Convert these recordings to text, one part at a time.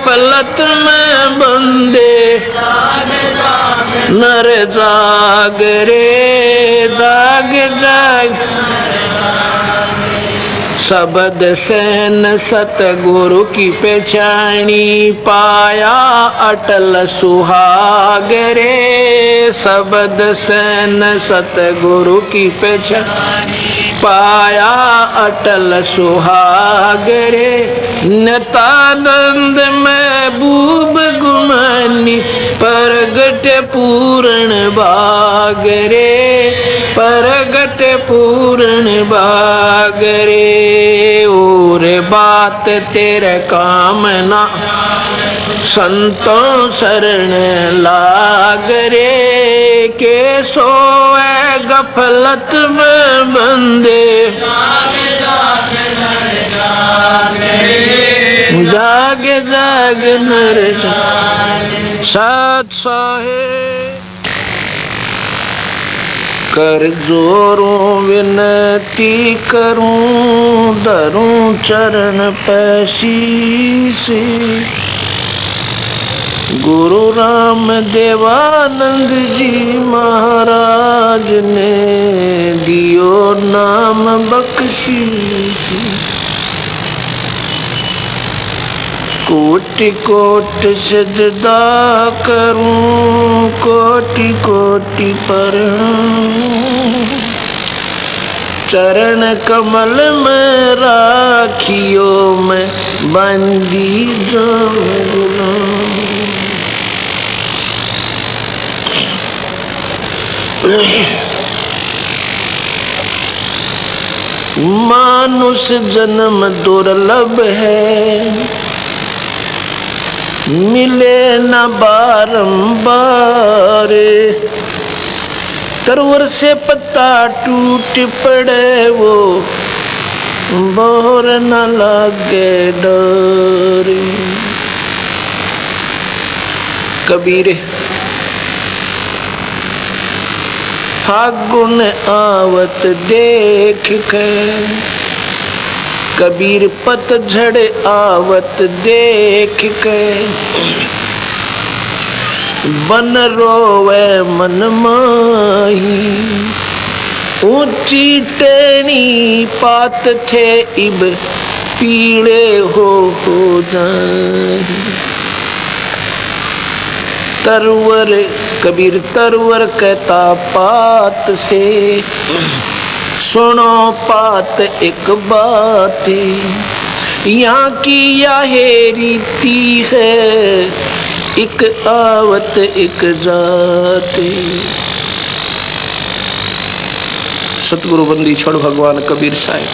गफलत में बंदे नर जाग रे जाग जाग। शब्द सैन सतगुरु की पहचानी पाया अटल सुहाग रे। शब्द सैन सतगुरु की पहचानी पाया अटल सुहाग रे। नित्यानंद महबूब गुमानी परगट पूर्ण बाग रे परगट पूर्ण बाग रे। और बात तेरे काम ना संतों शरण लाग रे। के सोए गफलत में बंदे जाग जाग नर जाग। साथ साहेब कर जोरों विनती करूं धरूं चरण पे शीश। गुरु राम देवानंद जी महाराज ने दियो नाम बख्शीश। कोटि कोटि सजदा करूं कोटि कोटि प्रणाम। चरण कमल में राखियो मैं बंदी जाऊं। मानुष जन्म दुर्लभ है मिले न बारंबार। तरवर से पत्ता टूट पड़े वो बोर न लागे डर। कबीर फागुन आवत देख के कबीर पतझड़ आवत देख के बन रोवे मन माही। ऊंची टेनी पात थे इब पीड़े हो जाए। तरवर कबीर तरवर कहता पात से सुनो पात एक बात। यहाँ की यह रीति है एक आवत एक जाति। सतगुरु बंदी छोड़ भगवान कबीर साहब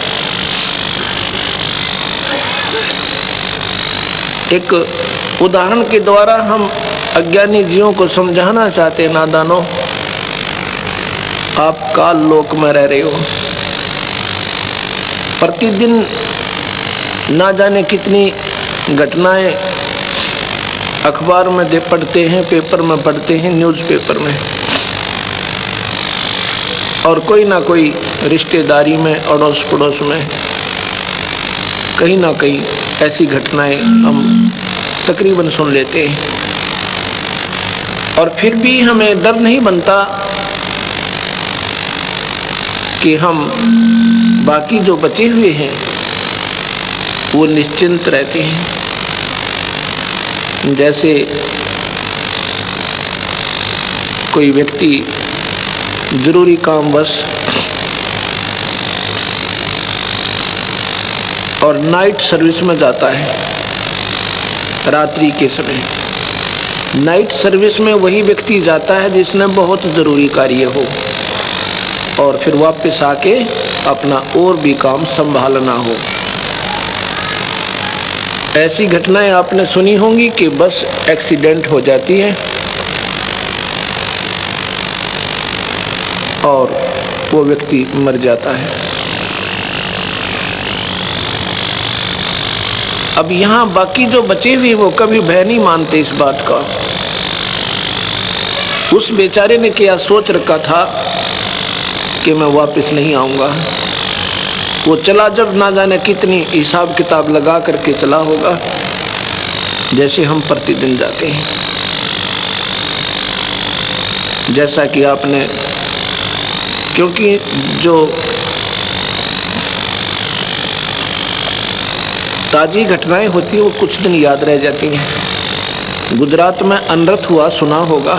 एक उदाहरण के द्वारा हम अज्ञानी जीवों को समझाना चाहते हैं। नादानों, आप काल लोक में रह रहे हो। प्रतिदिन ना जाने कितनी घटनाएं अखबार में पढ़ते हैं, पेपर में पढ़ते हैं, न्यूज़पेपर में, और कोई ना कोई रिश्तेदारी में अड़ोस पड़ोस में कहीं ना कहीं ऐसी घटनाएं हम तकरीबन सुन लेते हैं। और फिर भी हमें डर नहीं बनता कि हम बाकी जो बचे हुए हैं वो निश्चिंत रहते हैं। जैसे कोई व्यक्ति जरूरी कामवश और नाइट सर्विस में जाता है रात्रि के समय। नाइट सर्विस में वही व्यक्ति जाता है जिसने बहुत ज़रूरी कार्य हो और फिर वापस आके अपना और भी काम संभालना हो। ऐसी घटनाएं आपने सुनी होंगी कि बस एक्सीडेंट हो जाती है और वो व्यक्ति मर जाता है। अब यहाँ बाकी जो बचे हुए वो कभी भय नहीं मानते इस बात का। उस बेचारे ने क्या सोच रखा था कि मैं वापस नहीं आऊँगा। वो चला जब ना जाने कितनी हिसाब किताब लगा करके चला होगा। जैसे हम प्रतिदिन जाते हैं। जैसा कि आपने, क्योंकि जो ताज़ी घटनाएं होती हैं वो कुछ दिन याद रह जाती हैं। गुजरात में अनर्थ हुआ, सुना होगा।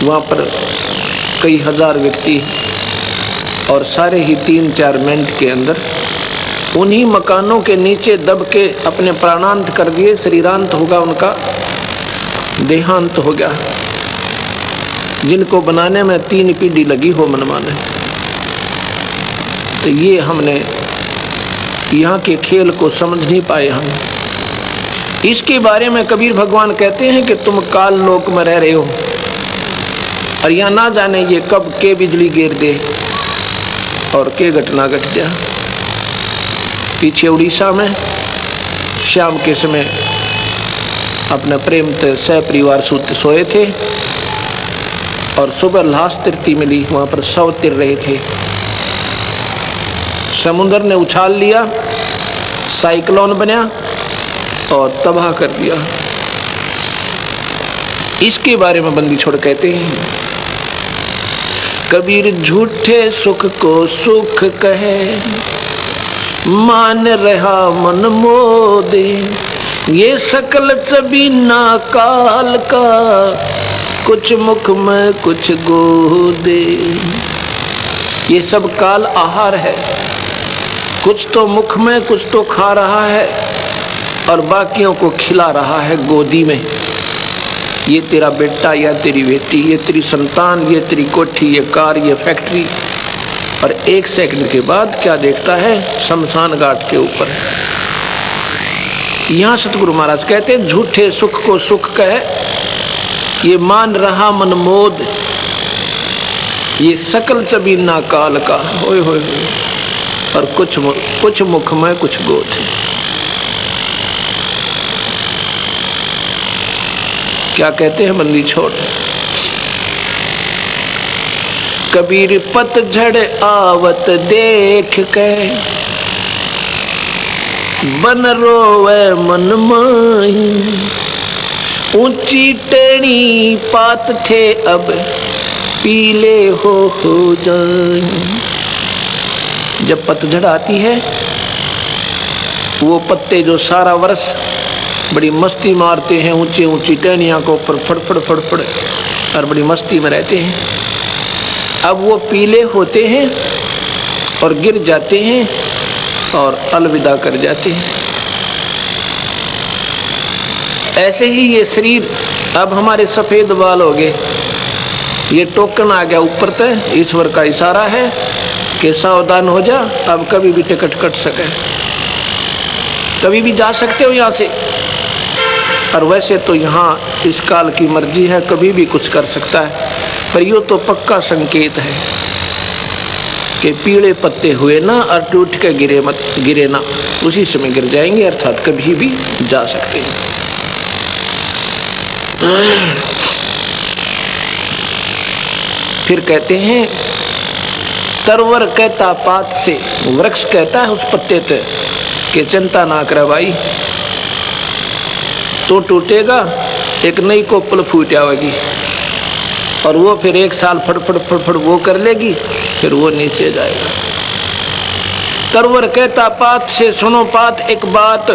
वहाँ पर कई हजार व्यक्ति और सारे ही 3-4 मिनट के अंदर उन्हीं मकानों के नीचे दब के अपने प्राणांत कर दिए। शरीरांत होगा, उनका देहांत हो गया, जिनको बनाने में 3 पीढ़ी लगी हो मनमाने। तो ये हमने यहाँ के खेल को समझ नहीं पाए हम। इसके बारे में कबीर भगवान कहते हैं कि तुम काल लोक में रह रहे हो और यहाँ ना जाने ये कब के बिजली गिर दे और के घटना घट जा। पीछे उड़ीसा में शाम के समय अपने प्रेम से सह परिवार सोए थे और सुबह लाश तिरती मिली। वहाँ पर 100 तिर रहे थे। समुद्र ने उछाल लिया, साइक्लोन बना और तबाह कर दिया। इसके बारे में बंदी छोड़ कहते हैं, कबीर झूठे सुख को सुख कहे, मान रहा मन मोदे, ये सकल चबीना काल का, कुछ मुख में कुछ गोदे। ये सब काल आहार है, कुछ तो मुख में कुछ तो खा रहा है और बाकियों को खिला रहा है गोदी में। ये तेरा बेटा या तेरी बेटी, ये तेरी संतान, ये तेरी कोठी, ये कार, ये फैक्ट्री। और 1 सेकंड के बाद क्या देखता है? शमशान घाट के ऊपर। यहाँ सतगुरु महाराज कहते हैं, झूठे सुख को सुख कहे, ये मान रहा मन मोद, ये सकल चबीना काल का। होए होए होए। और कुछ मुख में कुछ गोद। क्या कहते हैं बंदी छोड़? कबीर पतझड़ आवत देख के, बन रोवे मन माही, ऊंची टेढ़ी पात थे अब पीले हो जाए। जब पतझड़ आती है, वो पत्ते जो सारा वर्ष बड़ी मस्ती मारते हैं, ऊंची ऊंची टहनियाँ को ऊपर फड़फड़ फड़फड़ और बड़ी मस्ती में रहते हैं, अब वो पीले होते हैं और गिर जाते हैं और अलविदा कर जाते हैं। ऐसे ही ये शरीर, अब हमारे सफेद बाल हो गए, ये टोकन आ गया ऊपर तक। ईश्वर का इशारा है कि सावधान हो जा, अब कभी भी टिकट कट सके, कभी भी जा सकते हो यहाँ से। और वैसे तो यहाँ इस काल की मर्जी है, कभी भी कुछ कर सकता है। पर यो तो पक्का संकेत है कि पीले पत्ते हुए ना और टूट के गिरे ना, उसी समय गिर जाएंगे, अर्थात कभी भी जा सकते हैं। फिर कहते हैं, तरवर कहता पात से, वृक्ष कहता है उस पत्ते पे कि चिंता ना करे भाई, तो टूटेगा, एक नई कोपल फूट आवेगी और वो फिर 1 साल फड़फड़ फड़फड़ वो कर लेगी, फिर वो नीचे जाएगा। तरवर कहता पात से, सुनो पात एक बात,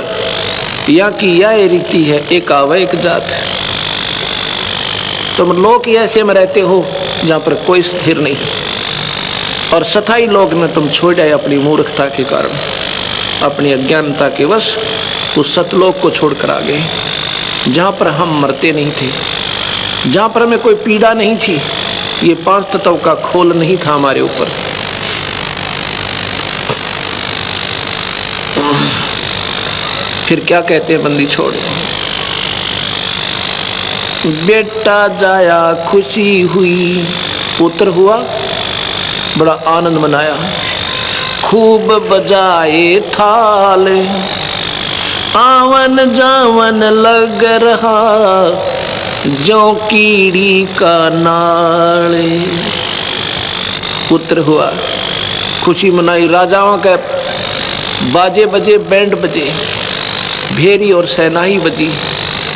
यहाँ की यह रीति है, एक आवे एक जात है। तुम लोग ऐसे में रहते हो जहाँ पर कोई स्थिर नहीं, और सथाई लोग ने तुम छोड़ जाए अपनी मूर्खता के कारण, अपनी अज्ञानता के वश उस सतलोक को छोड़कर आ गए, जहाँ पर हम मरते नहीं थे, जहाँ पर हमें कोई पीड़ा नहीं थी, ये 5 तत्व का खोल नहीं था हमारे ऊपर। फिर क्या कहते हैं बंदी छोड़, बेटा जाया खुशी हुई, पुत्र हुआ बड़ा आनंद मनाया, खूब बजाए थाल, आवन जावन लग रहा, जो कीड़ी का नाल। पुत्र हुआ, खुशी मनाई, राजाओं के बाजे बजे, बैंड बजे, भेरी और सहनाई बजी,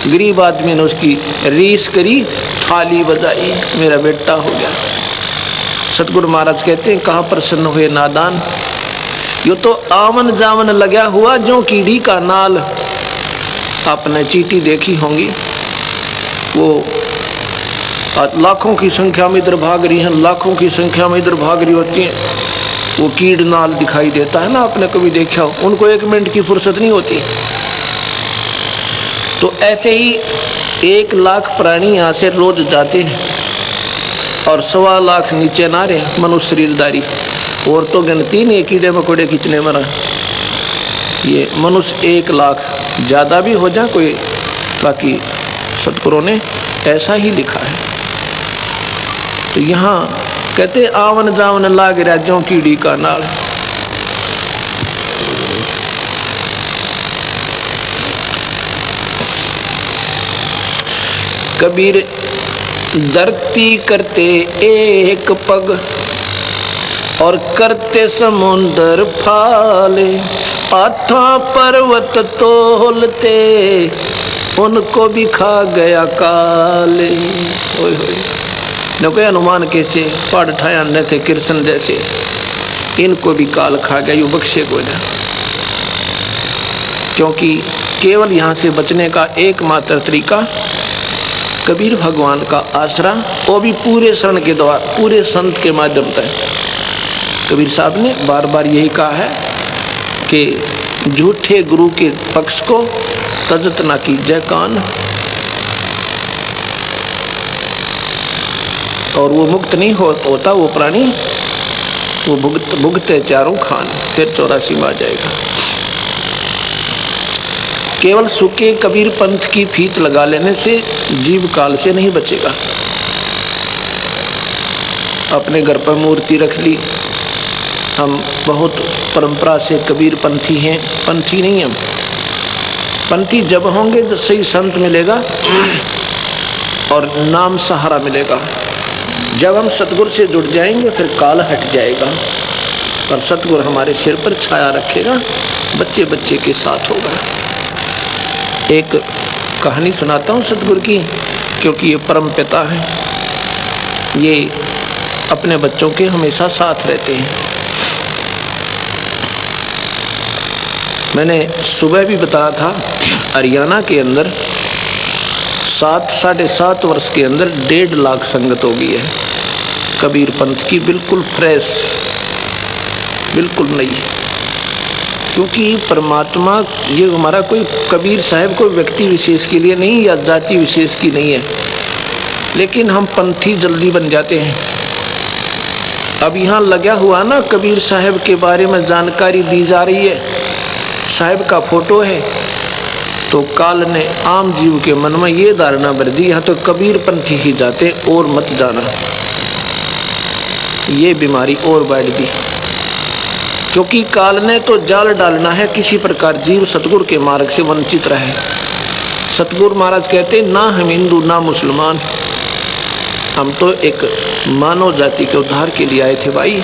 गरीब आदमी ने उसकी रीस करी, थाली बजाई, मेरा बेटा हो गया। सतगुरु महाराज कहते हैं कहाँ प्रसन्न हुए नादान, यो तो आवन जावन लगा हुआ जो कीड़ी का नाल। आपने चींटी देखी होंगी, वो लाखों की संख्या में इधर भाग रही हैं, लाखों की संख्या में इधर भाग रही होती हैं, वो कीड़ नाल दिखाई देता है ना, आपने कभी देखा हो, उनको 1 मिनट की फुर्सत नहीं होती। तो ऐसे ही 1 लाख प्राणी यहाँ से रोज जाते हैं और 1.25 लाख नीचे ना रहे मनुष्य शरीरधारी, और तो गिनती नहीं कीड़े मकोड़े कितने मरा। ये मनुष्य 1 लाख ज़्यादा भी हो जाए कोई, बाकी सतगुरु ने ऐसा ही लिखा है। तो यहाँ कहते आवन जावन लाग राजों कीड़ी का नाल। कबीर धरती करते एक पग और करते समुंदर फाले, हाथों पर्वत तोलते उनको भी खा गया काले। ओए होए न कोई अनुमान कैसे पढ़ ठाया न थे कृष्ण जैसे, इनको भी काल खा गया, यू बख्शे को ना। क्योंकि केवल यहाँ से बचने का एकमात्र तरीका कबीर भगवान का आसरा, वो भी पूरे शरण के द्वारा, पूरे संत के माध्यम से। कबीर साहब ने बार बार यही कहा है कि झूठे गुरु के पक्ष को तजत ना कीजिए कान, और वो मुक्त नहीं होता वो प्राणी, वो भुगते चारों खान, फिर 84 में आ जाएगा। केवल सूखे कबीर पंथ की फीत लगा लेने से जीव काल से नहीं बचेगा। अपने घर पर मूर्ति रख ली, हम बहुत परंपरा से कबीर पंथी हैं, पंथी नहीं हम। पंथी जब होंगे तो सही संत मिलेगा और नाम सहारा मिलेगा। जब हम सतगुरु से जुड़ जाएंगे फिर काल हट जाएगा, और सतगुरु हमारे सिर पर छाया रखेगा, बच्चे बच्चे के साथ होगा। एक कहानी सुनाता हूँ सतगुरु की, क्योंकि ये परम पिता है, ये अपने बच्चों के हमेशा साथ रहते हैं। मैंने सुबह भी बताया था, हरियाणा के अंदर 7-7.5 वर्ष के अंदर 1.5 लाख संगत हो गई है कबीर पंथ की, बिल्कुल फ्रेश, बिल्कुल नई। क्योंकि परमात्मा ये हमारा कोई कबीर साहब कोई व्यक्ति विशेष के लिए नहीं या जाति विशेष की नहीं है, लेकिन हम पंथी जल्दी बन जाते हैं। अब यहाँ लगा हुआ ना कबीर साहब के बारे में जानकारी दी जा रही है, साहब का फोटो है, तो काल ने आम जीव के मन में ये धारणा भर दी यहाँ तो कबीर पंथी ही जाते और मत जाना, ये बीमारी और बढ़ दी। क्योंकि काल ने तो जाल डालना है किसी प्रकार जीव सतगुरु के मार्ग से वंचित रहे। सतगुरु महाराज कहते ना हम हिंदू ना मुसलमान, हम तो एक मानव जाति के उद्धार के लिए आए थे भाई।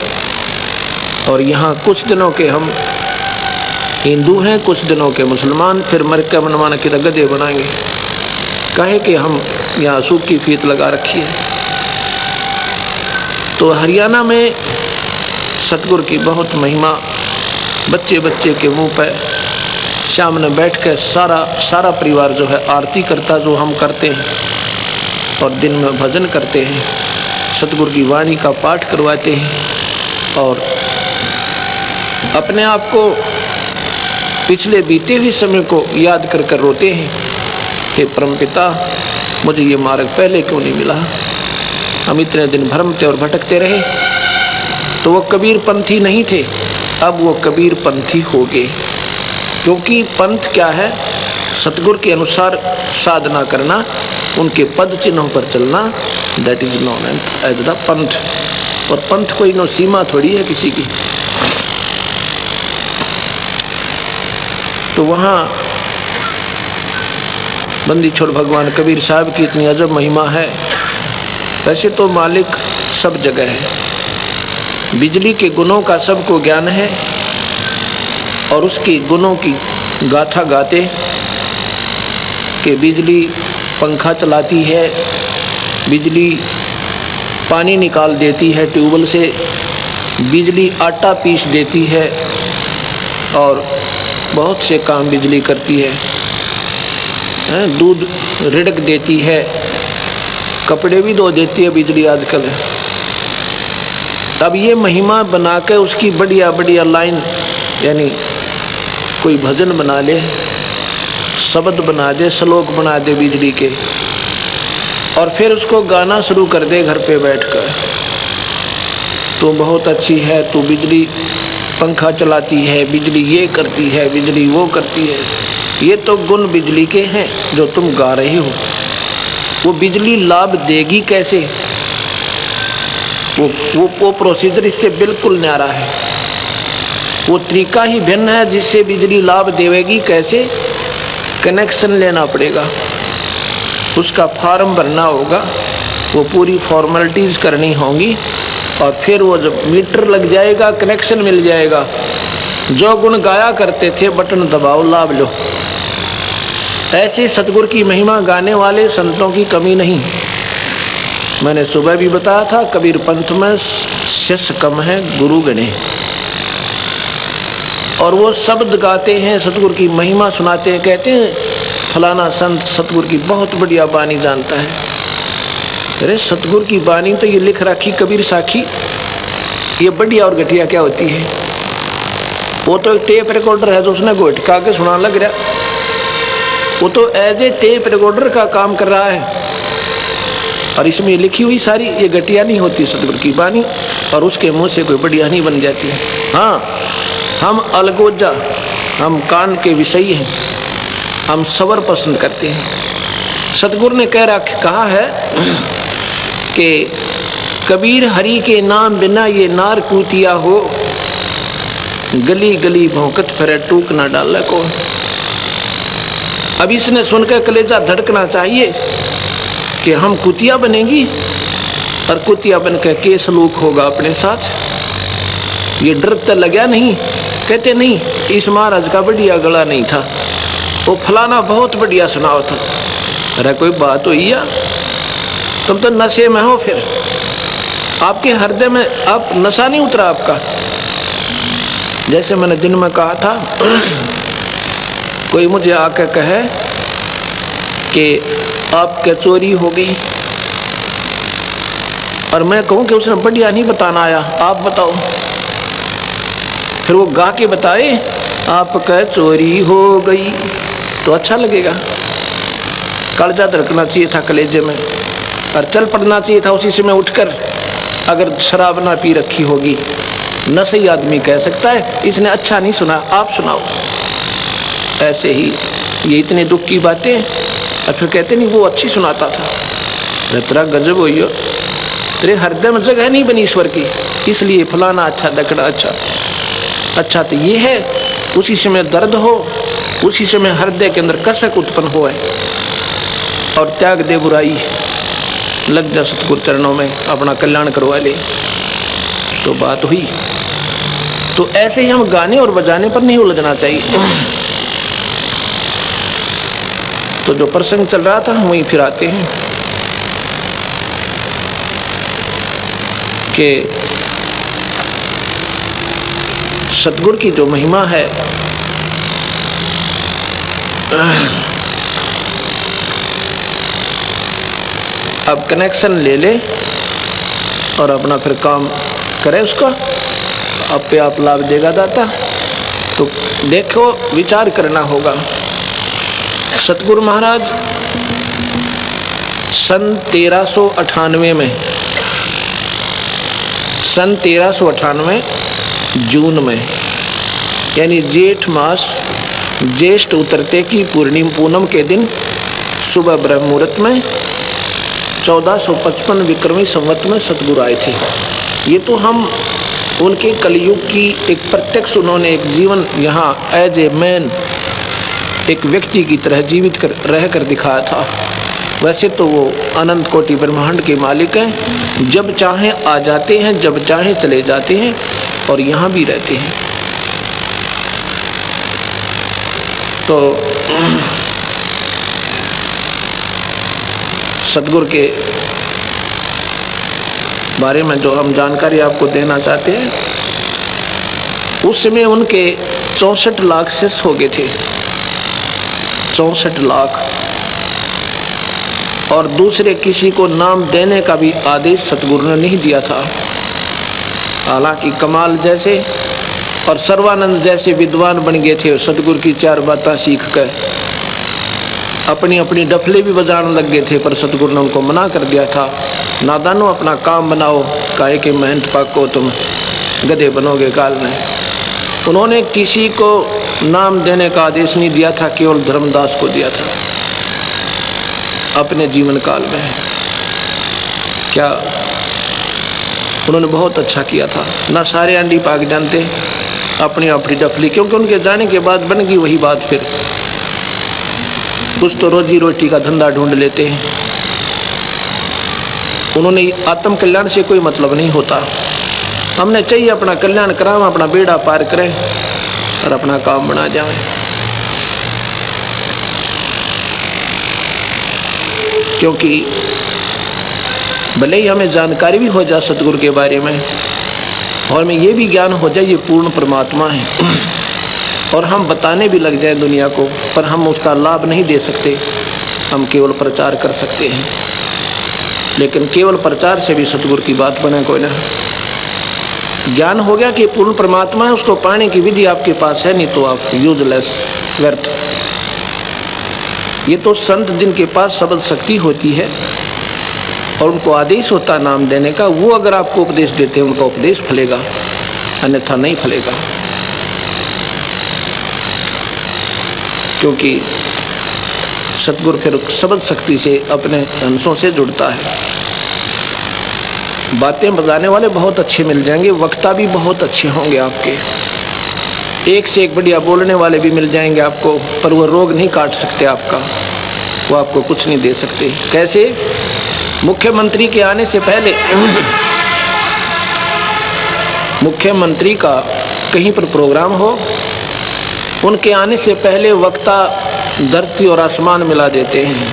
और यहाँ कुछ दिनों के हम हिंदू हैं, कुछ दिनों के मुसलमान, फिर मर के मनमान के गधे बनाएंगे। कहे कि हम यहाँ सूखी फीत लगा रखी है। तो हरियाणा में सतगुरु की बहुत महिमा, बच्चे बच्चे के मुंह पे सामने बैठ कर सारा परिवार जो है आरती करता, जो हम करते हैं, और दिन में भजन करते हैं, सतगुरु की वाणी का पाठ करवाते हैं, और अपने आप को पिछले बीते हुए समय को याद कर कर रोते हैं, हे परमपिता मुझे ये मार्ग पहले क्यों नहीं मिला, हम इतने दिन भ्रमते और भटकते रहे। तो वो कबीर पंथी नहीं थे, अब वो कबीर पंथी हो गए। क्योंकि पंथ क्या है, सतगुरु के अनुसार साधना करना, उनके पद चिन्हों पर चलना, that is known as the panth. और पंथ कोई नो सीमा थोड़ी है किसी की। तो वहाँ बंदी छोड़ भगवान कबीर साहब की इतनी अजब महिमा है। वैसे तो मालिक सब जगह है, बिजली के गुणों का सबको ज्ञान है, और उसके गुणों की गाथा गाते कि बिजली पंखा चलाती है, बिजली पानी निकाल देती है ट्यूबवेल से, बिजली आटा पीस देती है और बहुत से काम बिजली करती है। दूध रिड़क देती है, कपड़े भी धो देती है बिजली आजकल। अब ये महिमा बना के उसकी बढ़िया बढ़िया लाइन, यानी कोई भजन बना ले, शब्द बना दे, श्लोक बना दे बिजली के, और फिर उसको गाना शुरू कर दे घर पे बैठकर, तू बहुत अच्छी है, तू बिजली पंखा चलाती है, बिजली ये करती है, बिजली वो करती है। ये तो गुण बिजली के हैं जो तुम गा रही हो। वो बिजली लाभ देगी कैसे? वो प्रोसीजर इससे बिल्कुल न्यारा है। वो तरीका ही भिन्न है जिससे बिजली लाभ देवेगी कैसे। कनेक्शन लेना पड़ेगा, उसका फॉर्म भरना होगा, वो पूरी फॉर्मेलिटीज़ करनी होंगी, और फिर वो जब मीटर लग जाएगा, कनेक्शन मिल जाएगा। जो गुण गाया करते थे, बटन दबाओ लाभ लो। ऐसे सतगुरु की महिमा गाने वाले संतों की कमी नहीं। मैंने सुबह भी बताया था, कबीर पंथ में शिष्य कम है, गुरु गणे। और वो शब्द गाते हैं, सतगुरु की महिमा सुनाते हैं, कहते हैं फलाना संत सतगुरु की बहुत बढ़िया बानी जानता है। अरे सतगुरु की बानी तो ये लिख रखी कबीर साखी, ये बढ़िया और घटिया क्या होती है? वो तो टेप रिकॉर्डर है जो उसने घोटका के सुना लग रहा, वो तो एज ए टेप रिकॉर्डर का काम कर रहा है। और इसमें लिखी हुई सारी ये घटिया नहीं होती सतगुरु की बानी, और उसके मुंह से कोई बढ़िया नहीं बन जाती है। हाँ, हम अलगोजा, हम कान के विषयी हैं, हम सबर पसंद करते हैं। सतगुरु ने कहा है कि कबीर हरि के नाम बिना ये नार कूतिया हो, गली गली भौंकत फिरे टूक ना डाले को। अब इसने सुनकर कलेजा धड़कना चाहिए कि हम कुतिया बनेंगी, और कुतिया बनकर के सलूक होगा अपने साथ। ये डर तो लगा नहीं? कहते नहीं, इस महाराज का बढ़िया गला नहीं था, वो फलाना बहुत बढ़िया सुनाओ था। अरे कोई बात हुई या? तुम तो नशे में हो, फिर आपके हृदय में आप नशा नहीं उतरा आपका। जैसे मैंने दिन में कहा था, कोई मुझे आकर कहे कि आपके चोरी हो गई, और मैं कहूँ कि उसने बढ़िया नहीं बताना आया, आप बताओ। फिर वो गा के बताए आपका चोरी हो गई, तो अच्छा लगेगा। कलेजा धड़कना चाहिए था कलेजे में, और चल पड़ना चाहिए था उसी समय उठकर। अगर शराब ना पी रखी होगी, नशे आदमी कह सकता है इसने अच्छा नहीं सुना, आप सुनाओ। ऐसे ही ये इतने दुख की बातें, और फिर कहते नहीं वो अच्छी सुनाता था। तेरा गजब हो, तेरे हृदय में जगह नहीं बनी ईश्वर की, इसलिए फलाना अच्छा दकड़ा अच्छा। अच्छा तो ये है, उसी समय दर्द हो, उसी समय हृदय के अंदर कसक उत्पन्न हो, और त्याग दे बुराई, लग जा सतगुरु चरणों में, अपना कल्याण करवा ले, तो बात हुई। तो ऐसे ही हम गाने और बजाने पर नहीं उलझना चाहिए। तो जो प्रसंग चल रहा था वहीं फिर आते हैं कि सतगुरु की जो महिमा है, अब कनेक्शन ले ले और अपना फिर काम करे, उसका अब पे आप लाभ देगा दाता। तो देखो, विचार करना होगा। सतगुरु महाराज सन 1398 में, सन 1398 जून में, यानी जेठ मास, ज्येष्ठ उतरते की पूनम के दिन सुबह ब्रह्म मुहूर्त में 1455 विक्रमी संवत में सतगुरु आए थे। ये तो हम उनके कलयुग की एक प्रत्यक्ष, उन्होंने एक जीवन यहाँ एज ए मैन, एक व्यक्ति की तरह जीवित रह कर दिखाया था। वैसे तो वो अनंत कोटि ब्रह्मांड के मालिक हैं, जब चाहें आ जाते हैं, जब चाहें चले जाते हैं, और यहाँ भी रहते हैं। तो सतगुरु के बारे में जो हम जानकारी आपको देना चाहते हैं, उस समय उनके 64 लाख शिष्य हो गए थे, 64 लाख। और दूसरे किसी को नाम देने का भी आदेश सतगुरु ने नहीं दिया था। हालांकि कमाल जैसे और सर्वानंद जैसे विद्वान बन गए थे, सतगुरु की 4 बातें सीख कर अपनी अपनी डफले भी बजाने लग गए थे, पर सतगुरु ने उनको मना कर दिया था, नादानो अपना काम बनाओ, काहे के मेहनत पाको तुम गधे बनोगे काल में। उन्होंने किसी को नाम देने का आदेश नहीं दिया था, केवल धर्मदास को दिया था अपने जीवन काल में। क्या उन्होंने बहुत अच्छा किया था। ना सारे अंडी पाक जानते अपनी अपनी डफली, क्योंकि उनके जाने के बाद बन गई वही बात। फिर कुछ तो रोजी रोटी का धंधा ढूंढ लेते हैं। उन्होंने आत्म कल्याण से कोई मतलब नहीं होता। हमने चाहिए अपना कल्याण कराएं, अपना बेड़ा पार करें और अपना काम बना जाएं। क्योंकि भले ही हमें जानकारी भी हो जाए सतगुरु के बारे में और हमें ये भी ज्ञान हो जाए ये पूर्ण परमात्मा है, और हम बताने भी लग जाए दुनिया को, पर हम उसका लाभ नहीं दे सकते। हम केवल प्रचार कर सकते हैं, लेकिन केवल प्रचार से भी सतगुरु की बात बने कोई ना। ज्ञान हो गया कि पूर्ण परमात्मा है, उसको पाने की विधि आपके पास है, नहीं तो आप यूजलेस, व्यर्थ। ये तो संत जिनके पास शब्द शक्ति होती है और उनको आदेश होता नाम देने का, वो अगर आपको उपदेश देते हैं उनका उपदेश फलेगा, अन्यथा नहीं फलेगा। क्योंकि सतगुरु फिर शब्द शक्ति से अपने अंशों से जुड़ता है। बातें बताने वाले बहुत अच्छे मिल जाएंगे, वक्ता भी बहुत अच्छे होंगे आपके, एक से एक बढ़िया बोलने वाले भी मिल जाएंगे आपको, पर वो रोग नहीं काट सकते आपका, वो आपको कुछ नहीं दे सकते। कैसे? मुख्यमंत्री के आने से पहले मुख्यमंत्री का कहीं पर प्रोग्राम हो, उनके आने से पहले वक्ता धरती और आसमान मिला देते हैं।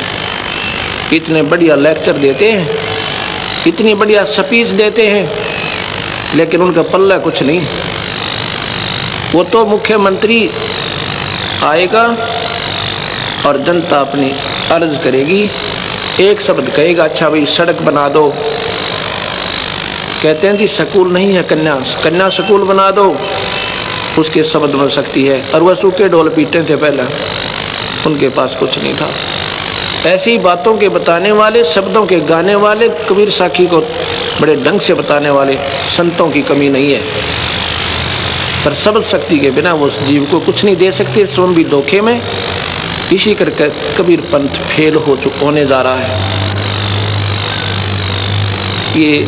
इतने बढ़िया लेक्चर देते हैं, इतनी बढ़िया स्पीच देते हैं, लेकिन उनका पल्ला कुछ नहीं। वो तो मुख्यमंत्री आएगा और जनता अपनी अर्ज करेगी, एक शब्द कहेगा, अच्छा भाई सड़क बना दो। कहते हैं कि स्कूल नहीं है, कन्या स्कूल बना दो, उसके शब्द बन सकती है। और वह सूखे ढोल पीटते थे पहले, उनके पास कुछ नहीं था। ऐसी बातों के बताने वाले, शब्दों के गाने वाले, कबीर साखी को बड़े ढंग से बताने वाले संतों की कमी नहीं है, पर शब्द शक्ति के बिना वो जीव को कुछ नहीं दे सकते। स्वयं भी धोखे में, इसी करके कबीर पंथ फेल होने जा रहा है। ये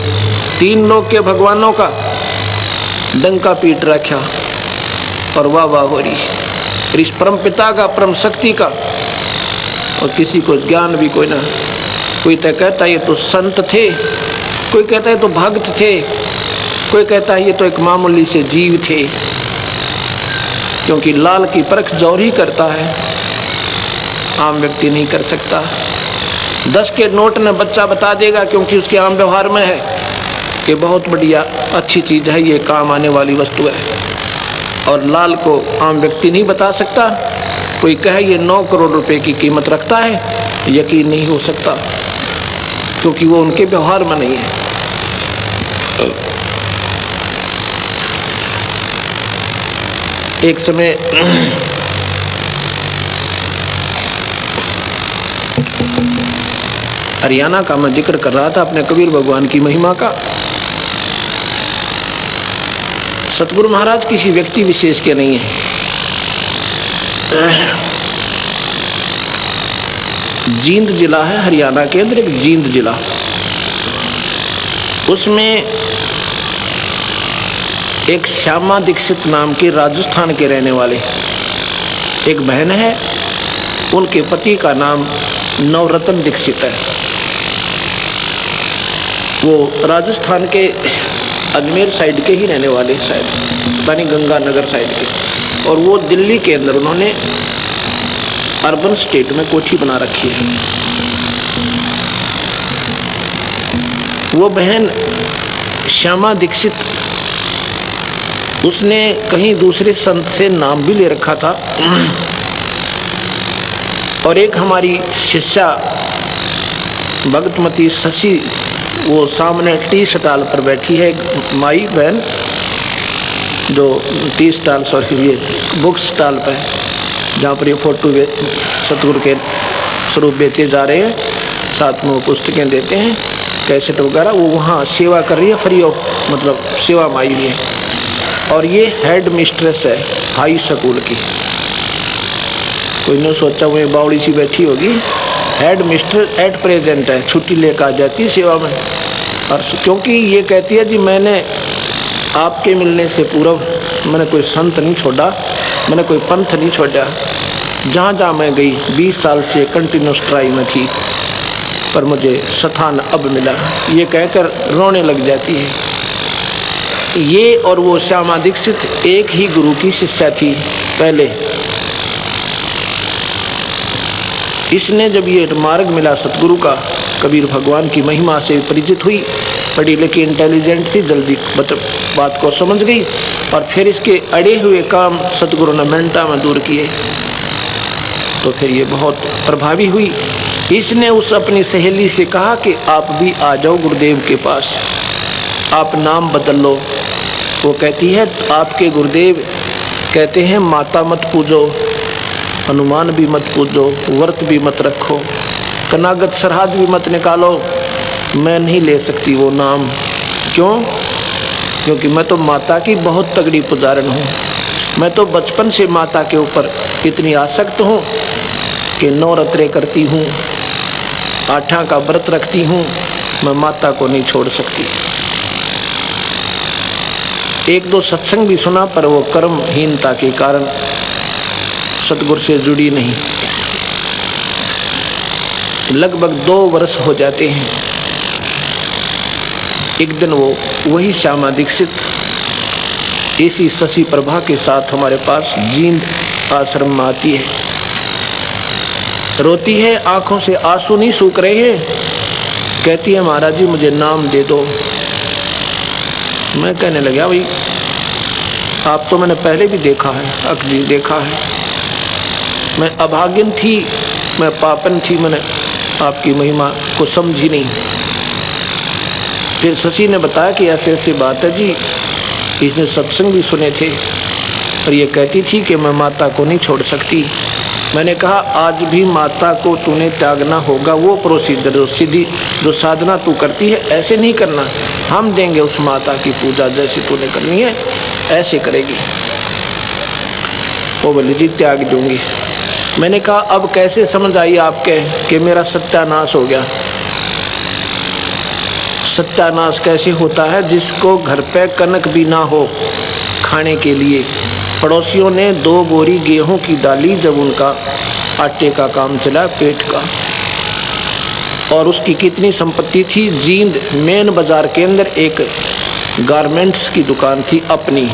3 लोक के भगवानों का डंका पीट रखा और वाह वाह हो रही, इस परम पिता का, परम शक्ति का, और किसी को ज्ञान भी कोई ना। कोई तो कहता है ये तो संत थे, कोई कहता है तो भक्त थे, कोई कहता है ये तो एक मामूली से जीव थे। क्योंकि लाल की परख जौहरी करता है, आम व्यक्ति नहीं कर सकता। 10 के नोट में बच्चा बता देगा, क्योंकि उसके आम व्यवहार में है कि बहुत बढ़िया अच्छी चीज़ है, ये काम आने वाली वस्तु है। और लाल को आम व्यक्ति नहीं बता सकता। कोई कहे ये 9 करोड़ रुपए की कीमत रखता है, यकीन नहीं हो सकता, क्योंकि वो उनके व्यवहार में नहीं है। एक समय हरियाणा का मैं जिक्र कर रहा था अपने कबीर भगवान की महिमा का। सतगुरु महाराज किसी व्यक्ति विशेष के नहीं है। जींद जिला है हरियाणा के अंदर, एक जींद जिला, उसमें एक श्यामा दीक्षित नाम के राजस्थान के रहने वाले एक बहन है, उनके पति का नाम नवरत्न दीक्षित है। वो राजस्थान के अजमेर साइड के ही रहने वाले, शायद पानी गंगानगर साइड के, और वो दिल्ली के अंदर उन्होंने अर्बन स्टेट में कोठी बना रखी है। वो बहन श्यामा दीक्षित, उसने कहीं दूसरे संत से नाम भी ले रखा था। और एक हमारी शिष्या भगतमती शशि, वो सामने टी स्टॉल पर बैठी है, माई बहन जो टी स्टॉल ये बुक स्टॉल पर जहाँ पर ये फोटो सतगुरु के स्वरूप बेचे जा रहे हैं, साथ में वो पुस्तकें देते हैं, कैसेट वगैरह, वो वहाँ सेवा कर रही है फ्री ऑफ, मतलब सेवा माई हुई है। और ये हेड मिस्ट्रेस है हाई स्कूल की। कोई ने सोचा वो बावड़ी सी बैठी होगी, हेड मिस्ट्रेस एट प्रेजेंट है, छुट्टी लेकर आ जाती है सेवा में। और क्योंकि ये कहती है जी मैंने आपके मिलने से पूर्व मैंने कोई संत नहीं छोड़ा, मैंने कोई पंथ नहीं छोड़ा, जहाँ जहाँ मैं गई 20 साल से कंटिन्यूस ट्राई में थी, पर मुझे स्थान अब मिला, ये कहकर रोने लग जाती है। ये और वो श्यामा दीक्षित एक ही गुरु की शिष्या थी पहले। इसने जब ये मार्ग मिला सतगुरु का, कबीर भगवान की महिमा से परिचित हुई, पढ़ी लिखी इंटेलिजेंट थी, जल्दी बात को समझ गई, और फिर इसके अड़े हुए काम सतगुरु ने मिनटा में दूर किए, तो फिर ये बहुत प्रभावी हुई। इसने उस अपनी सहेली से कहा कि आप भी आ जाओ गुरुदेव के पास, आप नाम बदल लो। वो कहती है आपके गुरुदेव कहते हैं माता मत पूजो, हनुमान भी मत पूजो, व्रत भी मत रखो, कनागत सरहद भी मत निकालो। मैं नहीं ले सकती वो नाम। क्यों? क्योंकि मैं तो माता की बहुत तगड़ी पुजारन हूँ। मैं तो बचपन से माता के ऊपर इतनी आसक्त हूँ कि नवरात्रे करती हूँ, आठा का व्रत रखती हूँ, मैं माता को नहीं छोड़ सकती। एक दो सत्संग भी सुना, पर वो कर्महीनता के कारण सतगुरु से जुड़ी नहीं। लगभग 2 वर्ष हो जाते हैं। एक दिन वो वही श्यामा दीक्षित इसी शशि प्रभा के साथ हमारे पास जींद आश्रम में आती है, रोती है, आंखों से आंसू नहीं सूख रहे हैं, कहती है महाराज जी मुझे नाम दे दो। मैं कहने लगा भाई आप तो मैंने पहले भी देखा है, अक्जी देखा है, मैं अभागिन थी, मैं पापन थी, मैंने आपकी महिमा को समझी नहीं। फिर शशि ने बताया कि ऐसे ऐसी बात है जी, इसने सत्संग भी सुने थे और ये कहती थी कि मैं माता को नहीं छोड़ सकती। मैंने कहा आज भी माता को तूने त्यागना होगा, वो प्रोसीजर जो सीधी जो साधना तू करती है ऐसे नहीं करना, हम देंगे उस माता की पूजा जैसी तूने करनी है ऐसे करेगी। वो बोले जी त्याग दूंगी। मैंने कहा अब कैसे समझ आई आपके कि मेरा सत्यानाश हो गया? सत्यानाश कैसे होता है? जिसको घर पे कनक भी ना हो खाने के लिए, पड़ोसियों ने 2 बोरी गेहूं की डाली जब उनका आटे का काम चला पेट का, और उसकी कितनी संपत्ति थी। जींद मेन बाजार के अंदर एक गारमेंट्स की दुकान थी अपनी,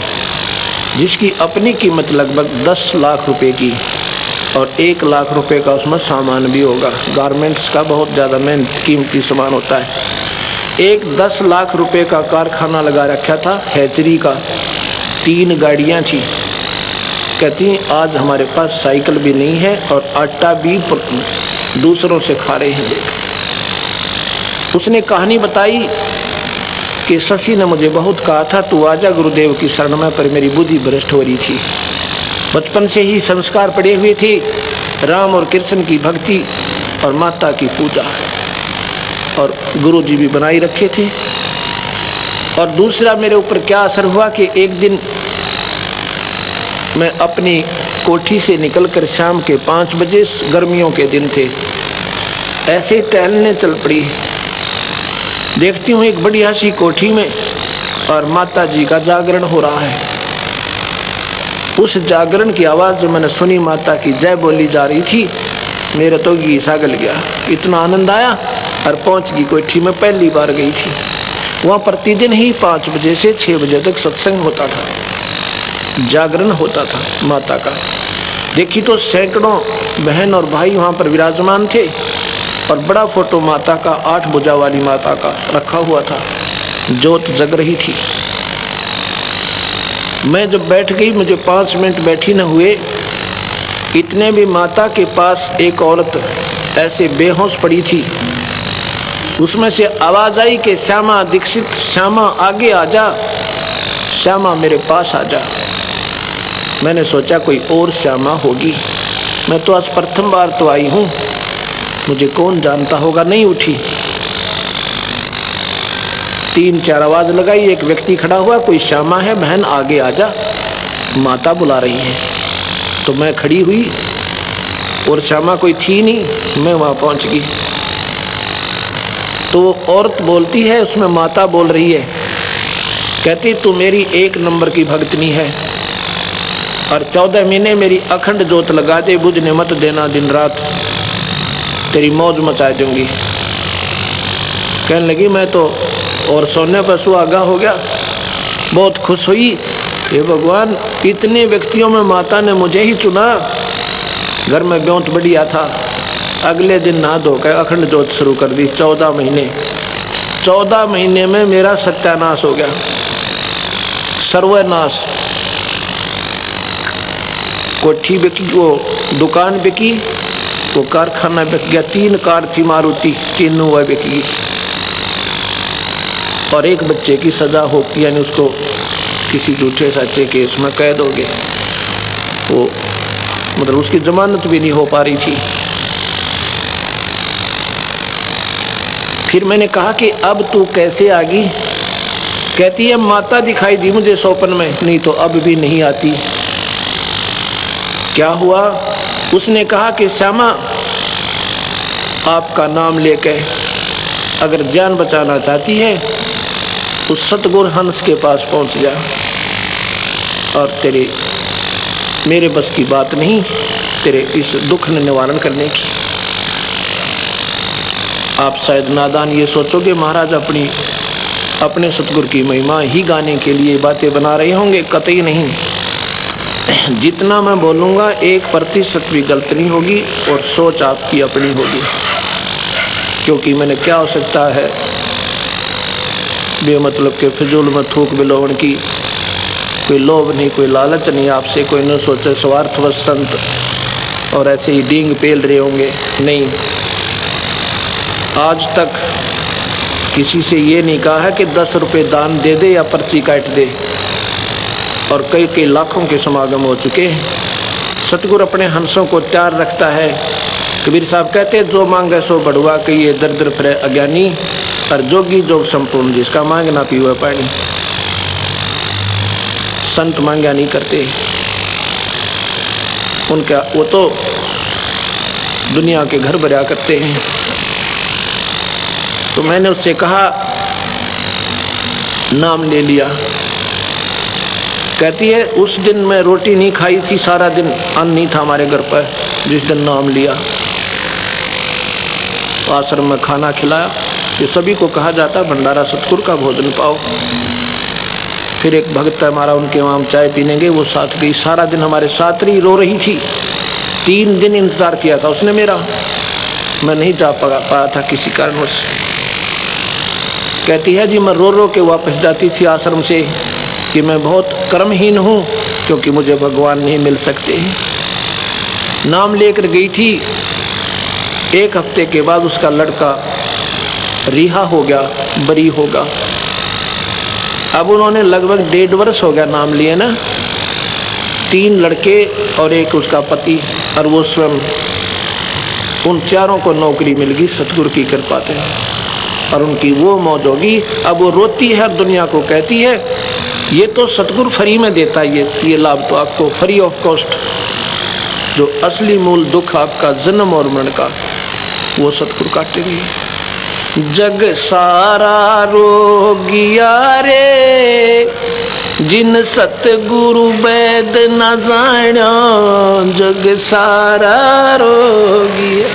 जिसकी अपनी कीमत लगभग 10 लाख रुपए की, और 1 लाख रुपए का उसमें सामान भी होगा। गारमेंट्स का बहुत ज़्यादा मेन कीमती सामान होता है। एक 10 लाख रुपए का कारखाना लगा रखा था हैचरी का, 3 गाड़ियां थी। कहती आज हमारे पास साइकिल भी नहीं है और आटा भी दूसरों से खा रहे हैं। उसने कहानी बताई कि शशि ने मुझे बहुत कहा था तू आजा गुरुदेव की शरण में, पर मेरी बुद्धि भ्रष्ट हो रही थी। बचपन से ही संस्कार पड़े हुए थे, राम और कृष्ण की भक्ति और माता की पूजा, और गुरु जी भी बनाई रखे थे। और दूसरा मेरे ऊपर क्या असर हुआ कि एक दिन मैं अपनी कोठी से निकलकर शाम के 5 बजे, गर्मियों के दिन थे, ऐसे टहलने चल पड़ी। देखती हूँ एक बड़ी सी कोठी में और माता जी का जागरण हो रहा है। उस जागरण की आवाज़ जो मैंने सुनी, माता की जय बोली जा रही थी, मेरा तो घी सा गल गया, इतना आनंद आया। और पहुँच गई कोठी में, पहली बार गई थी वहाँ। प्रतिदिन ही 5 बजे से 6 बजे तक सत्संग होता था, जागरण होता था माता का। देखी तो सैकड़ों बहन और भाई वहाँ पर विराजमान थे। और बड़ा फोटो माता का, 8 भुजा वाली माता का रखा हुआ था, ज्योत जग रही थी। मैं जब बैठ गई, मुझे 5 मिनट बैठी न हुए, इतने भी माता के पास एक औरत ऐसे बेहोश पड़ी थी। उसमें से आवाज आई कि श्यामा दीक्षित, श्यामा आगे आ जा, श्यामा मेरे पास आ जा। मैंने सोचा कोई और श्यामा होगी, मैं तो आज प्रथम बार तो आई हूँ, मुझे कौन जानता होगा। नहीं उठी। 3-4 आवाज लगाई, एक व्यक्ति खड़ा हुआ, कोई श्यामा है बहन आगे आ जा, माता बुला रही है। तो मैं खड़ी हुई और श्यामा कोई थी नहीं, मैं वहाँ पहुँच गई। तो वो औरत बोलती है, उसमें माता बोल रही है, कहती तू मेरी 1 नंबर की भक्तनी है और 14 महीने मेरी अखंड जोत लगा दे, बुझने मत देना दिन रात, तेरी मौज मचा दूंगी। कहने लगी मैं तो और सोने पर सुहागा हो गया, बहुत खुश हुई। हे भगवान, इतने व्यक्तियों में माता ने मुझे ही चुना। घर में ब्योंत बढ़िया था, अगले दिन नहा धोकर अखंड जोत शुरू कर दी। 14 महीने में मेरा सत्यानाश हो गया, सर्वनाश। कोठी बिकी, वो दुकान बिकी, वो कारखाना बिक गया, 3 कार थी मारुति, तीनों वह बिक गई। और एक बच्चे की सजा हो, यानी उसको किसी झूठे सच्चे केस में कैद हो गए। वो मतलब उसकी जमानत भी नहीं हो पा रही थी। फिर मैंने कहा कि अब तू कैसे आ गई? कहती है माता दिखाई दी मुझे स्वप्न में, नहीं तो अब भी नहीं आती। क्या हुआ? उसने कहा कि श्यामा आपका नाम लेके अगर जान बचाना चाहती है उस सतगुरु हंस के पास पहुंच जा, और तेरे मेरे बस की बात नहीं तेरे इस दुख ने निवारण करने की। आप शायद नादान ये सोचोगे महाराज अपने सतगुरु की महिमा ही गाने के लिए बातें बना रहे होंगे। कतई नहीं, जितना मैं बोलूँगा 1% भी गलत नहीं होगी और सोच आपकी अपनी होगी। क्योंकि मैंने क्या हो सकता है बेमतलब के फिजूल में थूक बिलोवन की, कोई लोभ नहीं, कोई लालच नहीं आपसे, कोई न सोचे स्वार्थवश संत और ऐसे ही डींग पेल रहे होंगे। नहीं, आज तक किसी से ये नहीं कहा है कि 10 रुपये दान दे दे या पर्ची काट दे, और कई लाखों के समागम हो चुके हैं। सतगुरु अपने हंसों को तैयार रखता है। कबीर साहब कहते हैं जो मांगे सो बढ़ुआ, कि ये दर दर फिरे अज्ञानी, और जोगी जोग संपूर्ण, जिसका मांग ना पीवे पानी। संत मांगा नहीं करते, उनका वो तो दुनिया के घर भरा करते हैं। तो मैंने उससे कहा, नाम ले लिया। कहती है उस दिन मैं रोटी नहीं खाई थी, सारा दिन अन्न नहीं था हमारे घर पर, जिस दिन नाम लिया। आश्रम में खाना खिलाया, ये सभी को कहा जाता भंडारा सतगुरु का भोजन पाओ। फिर एक भक्त हमारा, उनके वहाँ हम चाय पीने गए, वो साथ गई, सारा दिन हमारे साथ रही, रो रही थी। 3 दिन इंतजार किया था उसने मेरा, मैं नहीं जा पाया था किसी कारणवश। कहती है जी मैं रो रो के वापस जाती थी आश्रम से कि मैं बहुत कर्महीन हूँ, क्योंकि मुझे भगवान नहीं मिल सकते। नाम लेकर गई थी, 1 हफ्ते के बाद उसका लड़का रिहा हो गया, बरी होगा। अब उन्होंने लगभग 1.5 वर्ष हो गया नाम लिए ना, 3 लड़के और एक उसका पति और वो स्वयं, उन चारों को नौकरी मिल गई सतगुरु की कृपा से, और उनकी वो मौज होगी। अब वो रोती है और दुनिया को कहती है ये तो सतगुरु फ्री में देता है, ये लाभ तो आपको फ्री ऑफ कॉस्ट। जो असली मूल दुख आपका जन्म और मरण का, वो सतगुरु काटेंगे। जग सारा रोगिया रे, जिन सतगुरु वैद न जाना, जग सारा रोगिया,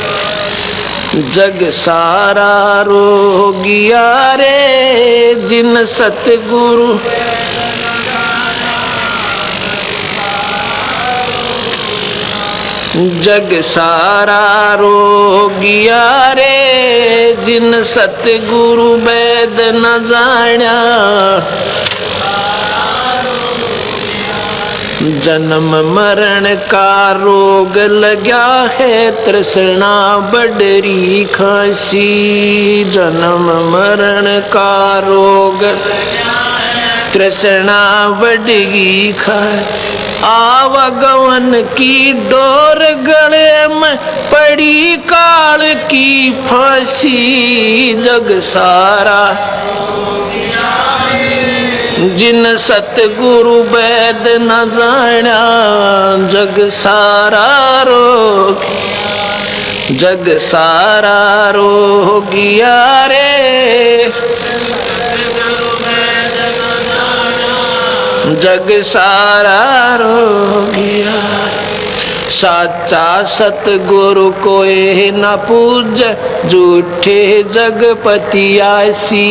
जग सारा रोगिया रे, जिन सतगुरु जग सारा रोगिया रे, जिन सतगुरु वेद न जाण्या। जन्म मरण का रोग लग्या है, तृष्णा बडरी खासी। जन्म मरण का रोग तृष्णा बडगी खासी। आवागमन की डोर गले में पड़ी, काल की फांसी। जग सारा जिन सतगुरु वेद न जाण्या। जग सारा रोग, जग सारा रोगिया रे, जग सारा रोगिया। साचा सतगुरु कोई न पूज, झूठे जगपतियासी।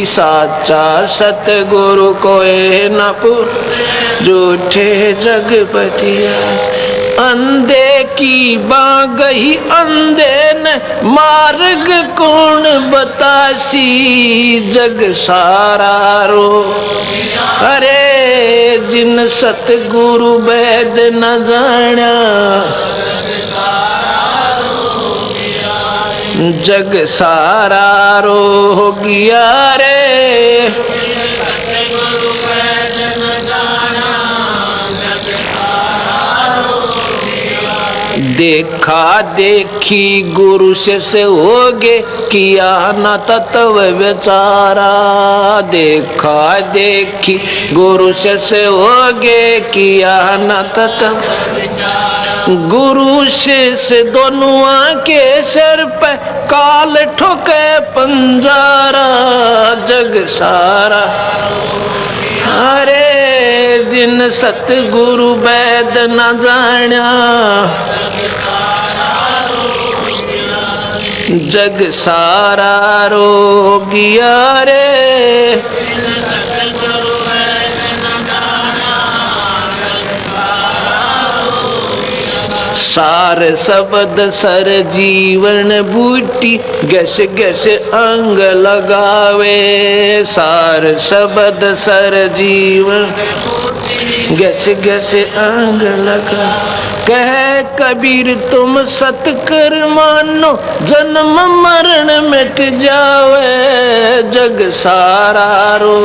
साचा सतगुरु कोई न पूज, झूठे जगपतियासी। अंधे की बागही अंधे न मार्ग कौन बतासी। जग सारा रो अरे, जिन सतगुरु वेद न जाण्या। जग सारा रोगिया रे, देखा देखी गुरु से होगे, किया न तत्व विचारा। देखा देखी गुरु से होगे, किया न तत्व। गुरु शिष्य दोनों के सिर पे काल ठोके पंजारा। जग सारा अरे, जिन सतगुरु वेद न जाण्या। जग सारा रोगिया रे, सार शब्द सर जीवन बूटी, गस गस अंग लगावे। सार शब्द सर जीवन गस गस अंग लगा। कह कबीर तुम सतकर मानो, जन्म मरण मिट जावे। जग सारा रो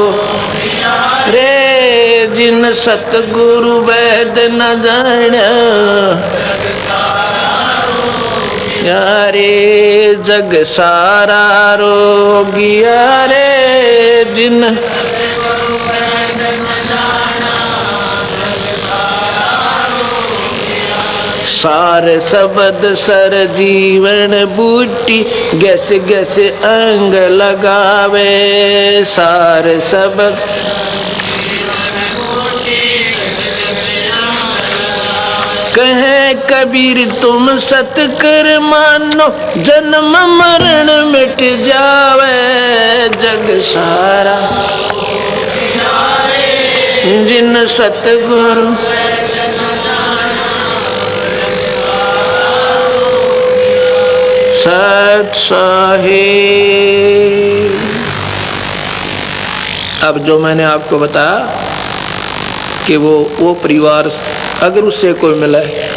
रे, जिन सतगुरु वेद न जाण्या। यारे जग सारा रोगिया रे, जिन सार शब्द सर जीवन बूटी, गस गस अंग लगावे। सार शब्द कहे कबीर तुम सतकर मानो, जन्म मरण मिट जावे। जग सारा जिन सतगुरु सत साहिब। अब जो मैंने आपको बताया कि वो परिवार अगर उससे कोई मिला है,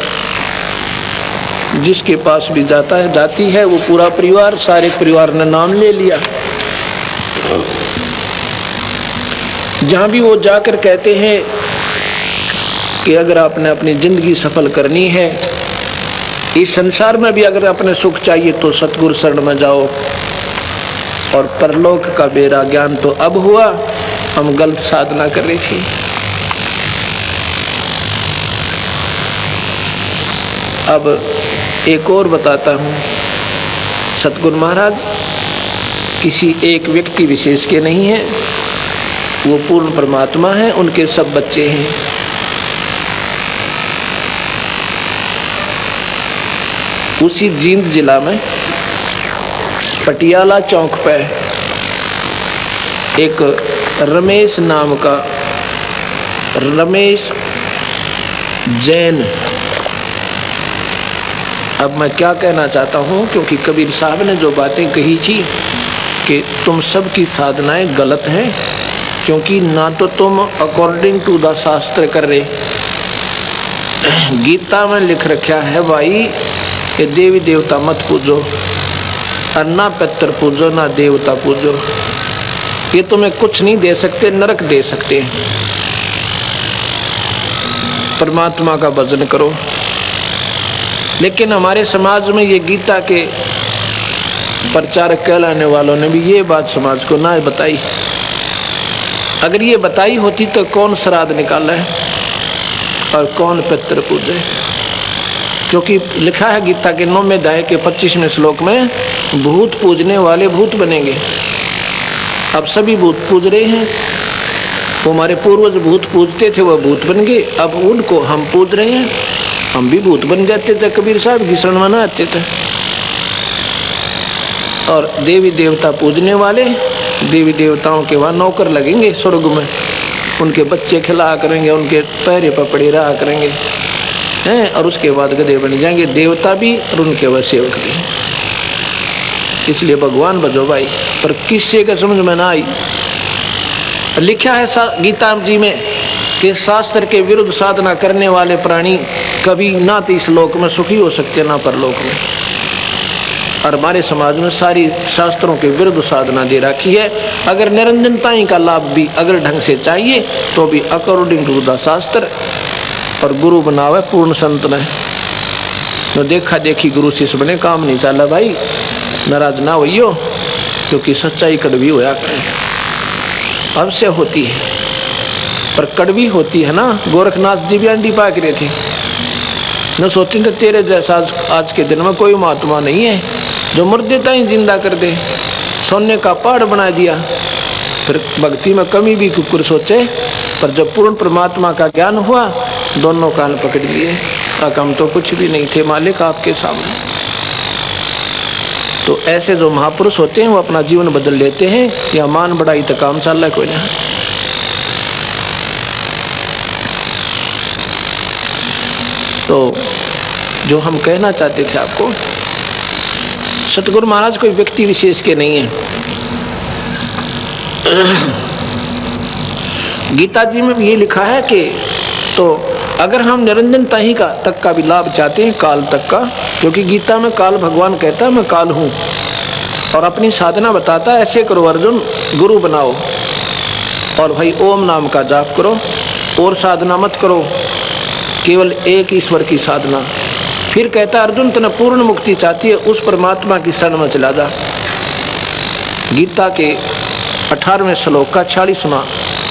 जिसके पास भी जाता है जाती है वो पूरा परिवार, सारे परिवार ने नाम ले लिया। जहाँ भी वो जाकर कहते हैं कि अगर आपने अपनी जिंदगी सफल करनी है, इस संसार में भी अगर अपने सुख चाहिए तो सतगुरु शरण में जाओ। और परलोक का बेरा ज्ञान तो अब हुआ, हम गलत साधना कर रही थी। अब एक और बताता हूँ। सतगुरु महाराज किसी एक व्यक्ति विशेष के नहीं हैं, वो पूर्ण परमात्मा है, उनके सब बच्चे हैं। उसी जींद जिला में पटियाला चौक पे एक रमेश नाम का, रमेश जैन अब मैं क्या कहना चाहता हूँ, क्योंकि कबीर साहब ने जो बातें कही थी कि तुम सबकी साधनाएं गलत हैं, क्योंकि ना तो तुम अकॉर्डिंग टू द शास्त्र कर रहे। गीता में लिख रखा है भाई कि देवी देवता मत पूजो, और ना पितर पूजो ना देवता पूजो, ये तुम्हें कुछ नहीं दे सकते, नरक दे सकते हैं। परमात्मा का भजन करो। लेकिन हमारे समाज में ये गीता के प्रचारक कहलाने वालों ने भी ये बात समाज को ना बताई। अगर ये बताई होती तो कौन श्राद्ध निकाला है और कौन पितर पूजे, क्योंकि लिखा है गीता के 9वें अध्याय के 25वें श्लोक में, भूत पूजने वाले भूत बनेंगे। अब सभी भूत पूज रहे हैं। वो हमारे पूर्वज भूत पूजते थे, वह भूत बन गए, अब उनको हम पूज रहे हैं, हम भी भूत बन जाते थे। कबीर साहब की शरण में ना आते थे। और देवी देवता पूजने वाले देवी देवताओं के वहाँ नौकर लगेंगे स्वर्ग में, उनके बच्चे खिला करेंगे, उनके पैरे पपड़े रहा करेंगे हैं, और उसके बाद गधे बन जाएंगे देवता भी और उनके वह सेवक भी। इसलिए भगवान भजो भाई, पर किससे का समझ में ना आई। लिखा है गीता जी में कि शास्त्र के विरुद्ध साधना करने वाले प्राणी कभी ना तो इस लोक में सुखी हो सकते ना परलोक में। और हमारे समाज में सारी शास्त्रों के विरुद्ध साधना दे रखी है। अगर निरंजनता ही का लाभ भी अगर ढंग से चाहिए तो भी अकॉर्डिंग टू द शास्त्र, और गुरु बनावे पूर्ण संत ने। तो देखा देखी गुरु शिष्य बने, काम नहीं चला भाई, नाराज ना होइयो, क्योंकि सच्चाई कड़वी होया करे, अवश्य होती है पर कड़वी होती है ना। गोरखनाथ जी भी अंडी पाक रहे थे, न सोचते तेरे जैसा आज के दिन में कोई महात्मा नहीं है जो मुर्दे ही जिंदा कर दे, सोने का पहाड़ बना दिया। फिर भक्ति में कमी भी कुकुर सोचे, पर जब पूर्ण परमात्मा का ज्ञान हुआ दोनों कान पकड़ लिए, हम तो कुछ भी नहीं थे मालिक आपके सामने। तो ऐसे जो महापुरुष होते हैं वो अपना जीवन बदल लेते हैं, या मान बढ़ाई तो काम चल रहा है कोई ना। तो जो हम कहना चाहते थे आपको, सतगुरु महाराज कोई व्यक्ति विशेष के नहीं है। गीता जी में भी ये लिखा है कि तो अगर हम निरंजनता ही का तक का भी लाभ चाहते हैं, काल तक का, क्योंकि गीता में काल भगवान कहता है मैं काल हूँ, और अपनी साधना बताता है ऐसे करो अर्जुन, गुरु बनाओ और भाई ओम नाम का जाप करो, और साधना मत करो, केवल एक ईश्वर की साधना। फिर कहता है अर्जुन तने पूर्ण मुक्ति चाहती है, उस परमात्मा की शरण में चला जा। गीता के 18वें श्लोक का 40वां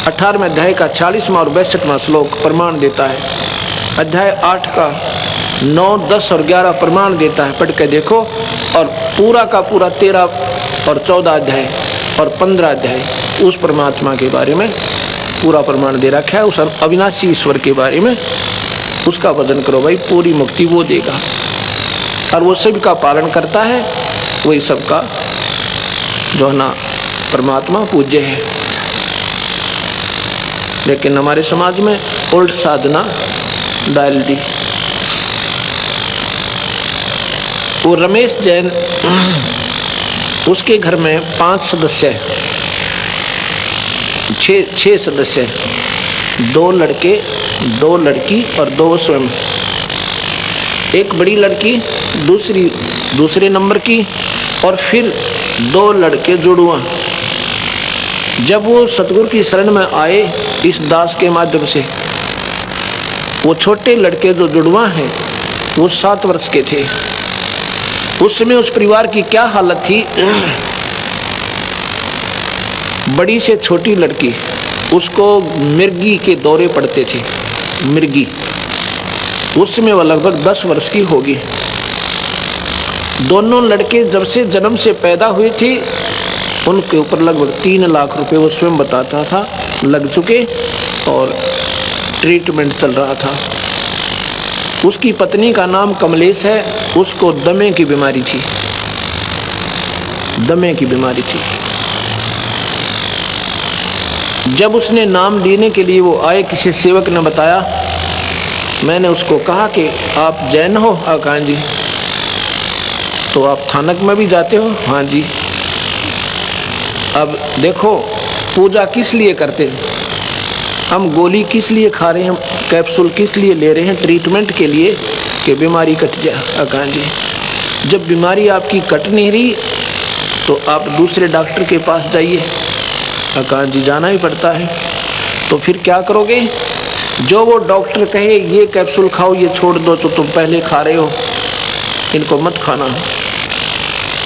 18वें अध्याय का 40वां और 62वां श्लोक प्रमाण देता है। अध्याय 8 का 9, 10 और 11 प्रमाण देता है, पढ़ के देखो। और पूरा का पूरा 13 और 14 अध्याय और 15 अध्याय उस परमात्मा के बारे में पूरा प्रमाण दे रखा है, उस अविनाशी ईश्वर के बारे में। उसका भजन करो भाई, पूरी मुक्ति वो देगा, और वो सबका पालन करता है, वही सबका जो है ना परमात्मा पूज्य है। लेकिन हमारे समाज में उल्ट साधना डाल दी। वो रमेश जैन, उसके घर में 5 सदस्य, 6 सदस्य, 2 लड़के, 2 लड़की और 2 स्वयं। एक बड़ी लड़की, दूसरे नंबर की, और फिर 2 लड़के जुड़वा। जब वो सतगुरु की शरण में आए इस दास के माध्यम से, वो छोटे लड़के जो जुड़वा हैं वो 7 वर्ष के थे। उस समय उस परिवार की क्या हालत थी, बड़ी से छोटी लड़की, उसको मिर्गी के दौरे पड़ते थे। मिर्गी, उस समय वह लगभग 10 वर्ष की होगी। दोनों लड़के जब से जन्म से पैदा हुए थे, उनके ऊपर लगभग 3 लाख रुपए वो स्वयं बताता था लग चुके, और ट्रीटमेंट चल रहा था। उसकी पत्नी का नाम कमलेश है, उसको दमे की बीमारी थी, दमे की बीमारी थी। जब उसने नाम लेने के लिए वो आए, किसी सेवक ने बताया, मैंने उसको कहा कि आप जैन हो? कहा जी। तो आप थानक में भी जाते हो? हाँ जी। अब देखो, पूजा किस लिए करते हैं? हम गोली किस लिए खा रहे हैं, कैप्सूल किस लिए ले रहे हैं? ट्रीटमेंट के लिए कि बीमारी कट जाए। अकान जी, जब बीमारी आपकी कट नहीं रही तो आप दूसरे डॉक्टर के पास जाइए। अकान जी, जाना ही पड़ता है। तो फिर क्या करोगे? जो वो डॉक्टर कहे ये कैप्सूल खाओ, ये छोड़ दो, तो तुम पहले खा रहे हो, इनको मत खाना,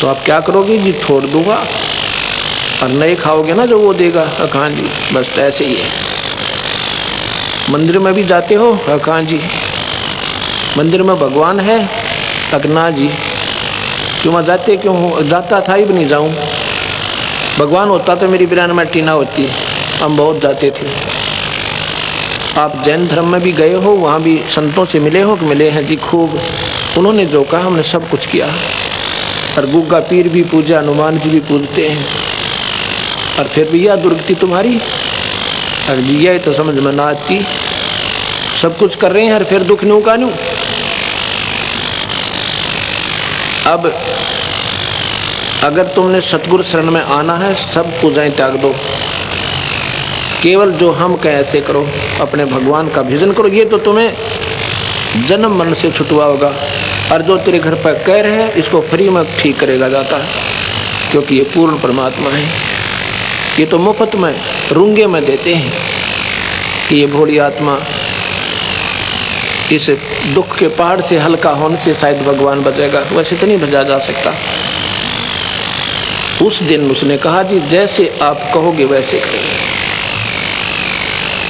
तो आप क्या करोगे जी? छोड़ दूंगा और नए खाओगे ना जो वो देगा। अकान जी, बस ऐसे ही है। मंदिर में भी जाते हो? अकान जी, मंदिर में भगवान है? अकना जी, क्यों मैं जाते क्यों हूँ? जाता था ही भी नहीं जाऊँ। भगवान होता तो मेरी बिरान में टीना होती, हम बहुत जाते थे। आप जैन धर्म में भी गए हो, वहाँ भी संतों से मिले हो कि मिले हैं जी? खूब, उन्होंने जो कहा हमने सब कुछ किया। और गुग्गा पीर भी पूजा, हनुमान जी भी पूजते हैं। और फिर भी यह दुर्गति तुम्हारी? और जी यह तो समझ में ना आती, सब कुछ कर रहे हैं और फिर दुख न्यू का न्यू। अब अगर तुमने सतगुरु शरण में आना है, सब पूजाएं त्याग दो, केवल जो हम कहें ऐसे करो, अपने भगवान का भजन करो। ये तो तुम्हें जन्म मरण से छुटवा होगा। और जो तेरे घर पर कह रहे हैं, इसको फ्री में ठीक करेगा जाता है, क्योंकि ये पूर्ण परमात्मा है। ये तो मुफ्त में रूंगे में देते हैं कि ये भोली आत्मा इस दुख के पहाड़ से हल्का होने से शायद भगवान बचेगा। वैसे तो नहीं बचा जा सकता। उस दिन उसने कहा जी जैसे आप कहोगे वैसे करेंगे।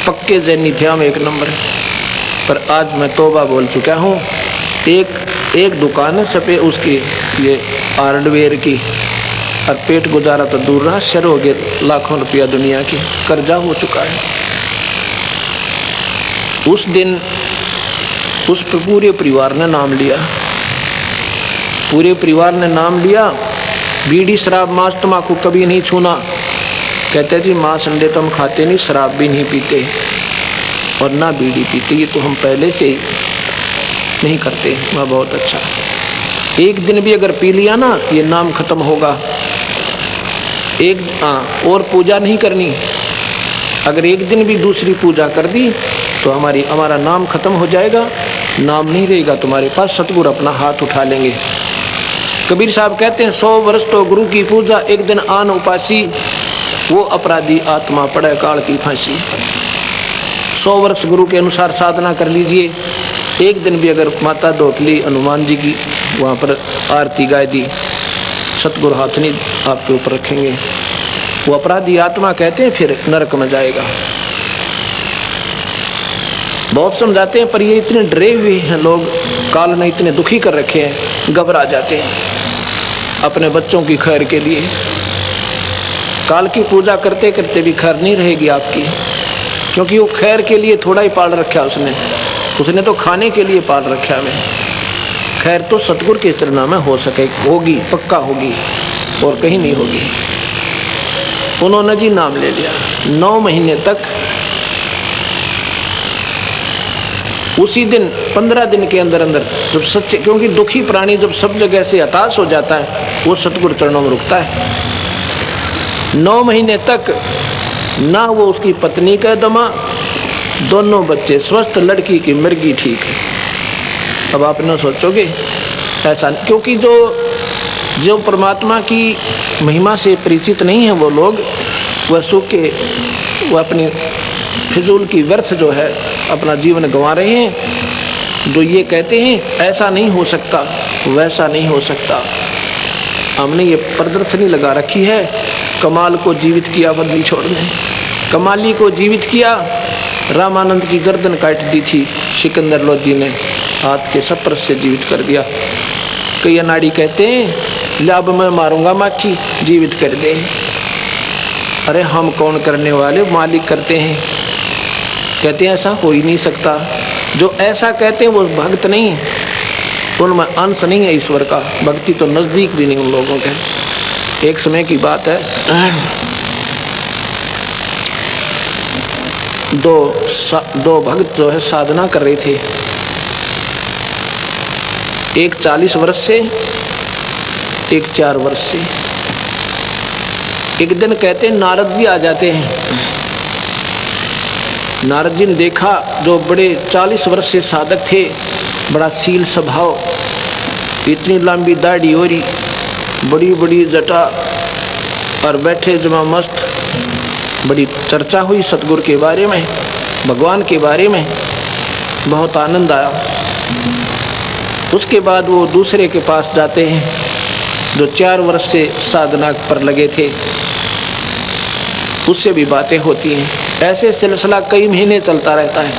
पक्के जैनी थे हम, एक नंबर। पर आज मैं तौबा बोल चुका हूँ। एक दुकान है सपे उसकी, ये हार्डवेयर की, और पेट गुजारा तो दूर रहा, शर हो गए लाखों रुपया दुनिया की, कर्जा हो चुका है। उस दिन उस पर पूरे परिवार ने नाम लिया, पूरे परिवार ने नाम लिया। बीड़ी शराब मांस तम्बाकू कभी नहीं छूना। कहते जी मांस अंडे तो हम खाते नहीं, शराब भी नहीं पीते और ना बीड़ी पीते, ये तो हम पहले से ही नहीं करते। वह बहुत अच्छा। एक दिन भी अगर पी लिया ना, ये नाम खत्म होगा। और पूजा नहीं करनी। अगर एक दिन भी दूसरी पूजा कर दी तो हमारा नाम खत्म हो जाएगा, नाम नहीं रहेगा तुम्हारे पास। सतगुरु अपना हाथ उठा लेंगे। कबीर साहब कहते हैं 100 वर्ष तो गुरु की पूजा, एक दिन आन उपासी, वो अपराधी आत्मा पड़े काल की फांसी। 100 वर्ष गुरु के अनुसार साधना कर लीजिए। एक दिन भी अगर माता डोकली हनुमान जी की वहाँ पर आरती गाय दी, सतगुरु हाथ नहीं आपके ऊपर रखेंगे। वो अपराधी आत्मा कहते हैं फिर नरक में जाएगा। बहुत समझाते हैं, पर ये इतने डरे हुए हैं लोग, काल ने इतने दुखी कर रखे हैं, घबरा जाते हैं अपने बच्चों की खैर के लिए। काल की पूजा करते करते भी खैर नहीं रहेगी आपकी, क्योंकि वो खैर के लिए थोड़ा ही पाल रखा उसने तो खाने के लिए पाल रखा हमें। खैर तो सतगुरु के चरणों में हो सके, होगी, पक्का होगी, और कहीं नहीं होगी। उन्होंने जी नाम ले लिया। 9 महीने तक, उसी दिन 15 दिन के अंदर अंदर जब सच्चे, क्योंकि दुखी प्राणी जब सब जगह से हताश हो जाता है, वो सतगुरु चरणों में रुकता है। 9 महीने तक ना वो उसकी पत्नी का दमा, दोनों बच्चे स्वस्थ, लड़की की मिर्गी ठीक है। अब आप न सोचोगे ऐसा, क्योंकि जो परमात्मा की महिमा से परिचित नहीं है वो लोग, वह सूखे, वह अपनी फिजूल की व्यर्थ जो है अपना जीवन गंवा रहे हैं। जो ये कहते हैं ऐसा नहीं हो सकता, वैसा नहीं हो सकता, हमने ये प्रदर्शनी लगा रखी है। कमाल को जीवित किया बंदी छोड़ने, कमाली को जीवित किया। रामानंद की गर्दन काट दी थी, सिकंदर लोधी ने हाथ के सपर से जीवित कर दिया। कई अनाड़ी कहते हैं लाभ मैं मारूंगा माखी, जीवित कर दे। अरे हम कौन करने वाले, मालिक करते हैं। कहते हैं ऐसा हो ही नहीं सकता। जो ऐसा कहते हैं वो भक्त नहीं है, उनमें अंश नहीं है ईश्वर का। भक्ति तो नजदीक भी नहीं उन लोगों के। एक समय की बात है, दो भक्त जो है साधना कर रहे थे। एक 40 वर्ष से एक 4 वर्ष से। एक दिन कहते नारद जी आ जाते हैं। नारद जी ने देखा जो बड़े 40 वर्ष से साधक थे, बड़ा शील स्वभाव, इतनी लंबी दाढ़ी हो रही, बड़ी बड़ी जटा, और बैठे जमा मस्त। बड़ी चर्चा हुई सतगुरु के बारे में, भगवान के बारे में, बहुत आनंद आया। उसके बाद वो दूसरे के पास जाते हैं जो 4 वर्ष से साधना पर लगे थे, उससे भी बातें होती हैं। ऐसे सिलसिला कई महीने चलता रहता है।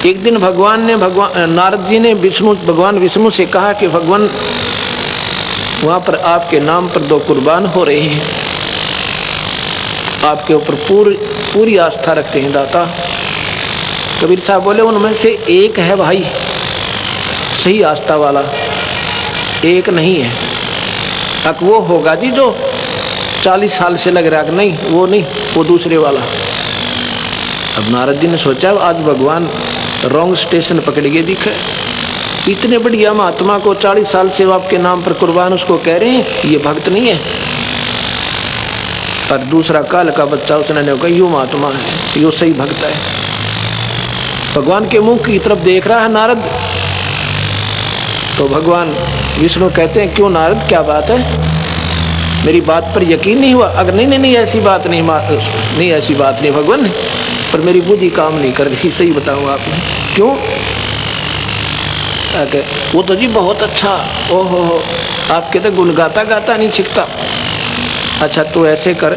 एक दिन नारद जी ने भगवान विष्णु से कहा कि भगवान वहाँ पर आपके नाम पर 2 कुर्बान हो रहे हैं, आपके ऊपर पूरी आस्था रखते हैं दाता। कबीर साहब बोले उनमें से एक है भाई सही आस्था वाला, एक नहीं है। तक वो होगा जी जो 40 साल से लग रहा है, नहीं वो नहीं, वो दूसरे वाला। अब नारद जी ने सोचा आज भगवान रॉन्ग स्टेशन पकड़ के दिखे, इतने बढ़िया महात्मा को 40 साल से आपके नाम पर कुर्बान उसको कह रहे हैं, ये भक्त नहीं है। और दूसरा काल का बच्चा उसने कहा यू महात्मा है, यो सही भक्त है। भगवान के मुंह की तरफ देख रहा है नारद। तो भगवान विष्णु कहते हैं क्यों नारद, क्या बात है, मेरी बात पर यकीन नहीं हुआ? अगर नहीं ऐसी बात नहीं, ऐसी बात नहीं भगवान, पर मेरी बुद्धि काम नहीं कर रही, सही बताऊँ आपने। क्यों? वो तो जी बहुत अच्छा, ओहो आपके तो गुण गाता नहीं छिकता। अच्छा तो ऐसे कर,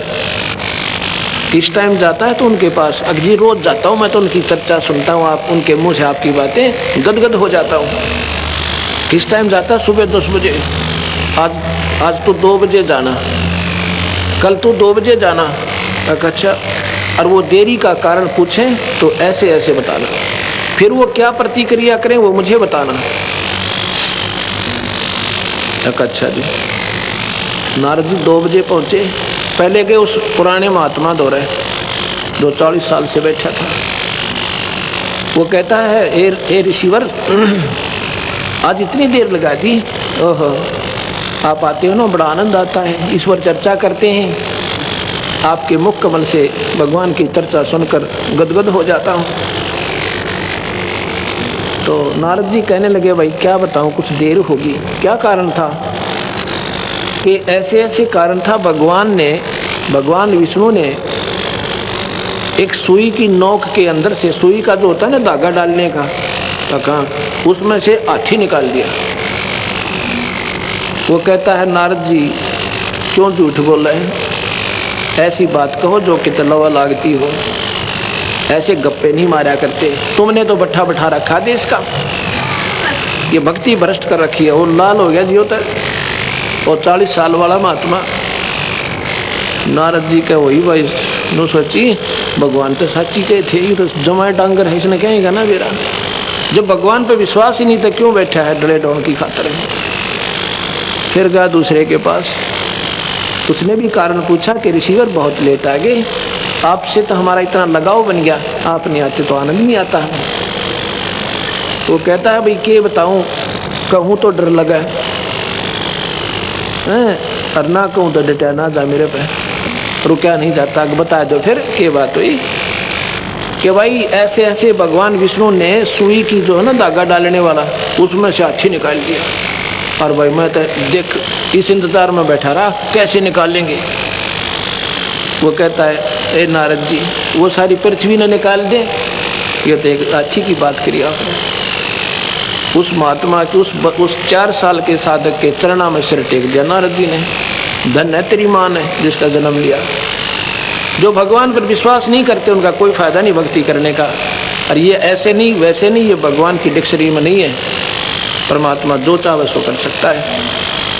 किस टाइम जाता है तो उनके पास? अगर जी रोज जाता हूँ मैं, तो उनकी चर्चा सुनता हूँ, आप उनके मुंह से आपकी बातें गदगद हो जाता हूँ। किस टाइम जाता है? सुबह 10 बजे। आज तो 2 बजे जाना, कल तो 2 बजे जाना। अच्छा, और वो देरी का कारण पूछें तो ऐसे ऐसे बताना, फिर वो क्या प्रतिक्रिया करें वो मुझे बताना। अच्छा जी। नारद जी 2 बजे पहुंचे, पहले गए उस पुराने महात्मा दौरे जो 40 साल से बैठा था। वो कहता है ए रिसीवर, आज इतनी देर लगा दी? ओहो, आप आते हो ना, बड़ा आनंद आता है, ईश्वर चर्चा करते हैं, आपके मुख कमल से भगवान की चर्चा सुनकर गदगद हो जाता हूँ। तो नारद जी कहने लगे भाई क्या बताऊँ, कुछ देर होगी। क्या कारण था? कि ऐसे कारण था, भगवान विष्णु ने एक सुई की नोक के अंदर से, सुई का जो होता है ना धागा डालने का काम, उसमें से हाथी निकाल दिया। वो कहता है नारद जी क्यों झूठ बोल रहे हैं, ऐसी बात कहो जो कि तलवा लागती हो, ऐसे गप्पे नहीं मारा करते, तुमने तो बैठा रखा देश का, ये भक्ति भ्रष्ट कर रखी है। वो लाल हो गया जी होता है, और 40 साल वाला महात्मा। नारद जी का वही भाई नो सोची भगवान तो साची के थे, ये तो जमाए डांगर है, इसने कहेगा ना मेरा, जब भगवान पे विश्वास ही नहीं था क्यों बैठा है डले डोन की खातर। फिर गया दूसरे के पास, उसने भी कारण पूछा कि रिसीवर बहुत लेट आ गए, आपसे तो हमारा इतना लगाव बन गया, आप नहीं आते तो आनंद नहीं आता है। वो कहता है भाई क्या बताऊं, कहूँ तो डर लगा है, और ना कहूँ तो डटा ना जा मेरे पे, रुका नहीं जाता। बता दो फिर क्या बात हुई? कि भाई ऐसे ऐसे भगवान विष्णु ने सुई की जो है ना धागा डालने वाला, उसमें से हाथी निकाल दिया। और भाई मैं तो देख इस इंतजार में बैठा रहा, कैसे निकालेंगे। वो कहता है ए नारद जी, वो सारी पृथ्वी ने निकाल दे, ये तो एक अच्छी की बात करी आपने। उस महात्मा की उस 4 साल के साधक के चरणा में सिर टेक दिया नारद जी ने। धन है तेरी मां ने जिसका जन्म लिया। जो भगवान पर विश्वास नहीं करते उनका कोई फायदा नहीं भक्ति करने का। और ये ऐसे नहीं वैसे नहीं, ये भगवान की डिक्शनरी में नहीं है। परमात्मा जो चाहे सो कर सकता है।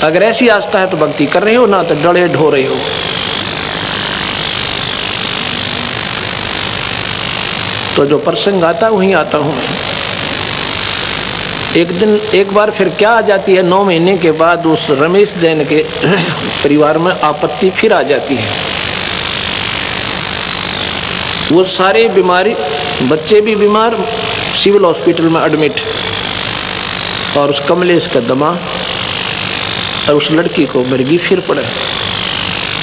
अगर ऐसी आस्था है तो भक्ति कर रहे हो, ना तो डरे ढो रहे हो। तो जो प्रसंग आता वहीं आता हूं मैं। एक बार फिर क्या आ जाती है, 9 महीने के बाद उस रमेश जैन के परिवार में आपत्ति फिर आ जाती है। वो सारे बीमारी, बच्चे भी बीमार, सिविल हॉस्पिटल में एडमिट, और उस कमलेश का दमा और उस लड़की को मिर्गी फिर पड़े।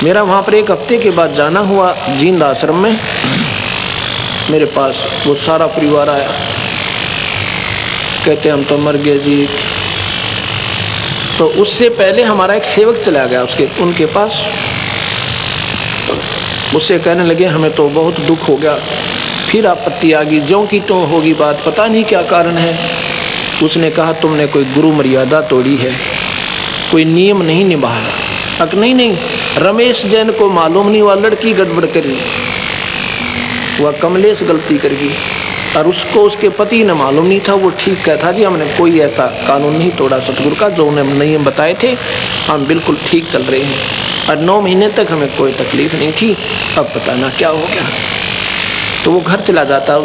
मेरा वहाँ पर 1 हफ्ते के बाद जाना हुआ जींद आश्रम में। मेरे पास वो सारा परिवार आया, कहते हम तो मर गए जी। तो उससे पहले हमारा एक सेवक चला गया उनके पास। उससे कहने लगे हमें तो बहुत दुख हो गया, फिर आपत्ति आ गई, ज्यों की त्यों होगी बात, पता नहीं क्या कारण है। उसने कहा तुमने कोई गुरु मर्यादा तोड़ी है, कोई नियम नहीं निभाया। अक नहीं, रमेश जैन को मालूम नहीं, वह लड़की गड़बड़ करी, वह कमलेश गलती कर गई, और उसको उसके पति ने मालूम नहीं था। वो ठीक कहता जी हमने कोई ऐसा कानून नहीं तोड़ा सतगुरु का, जो उन्हें नियम बताए थे हम बिल्कुल ठीक चल रहे हैं, और 9 महीने तक हमें कोई तकलीफ नहीं थी। अब पता ना क्या हो गया। तो वो घर चला जाता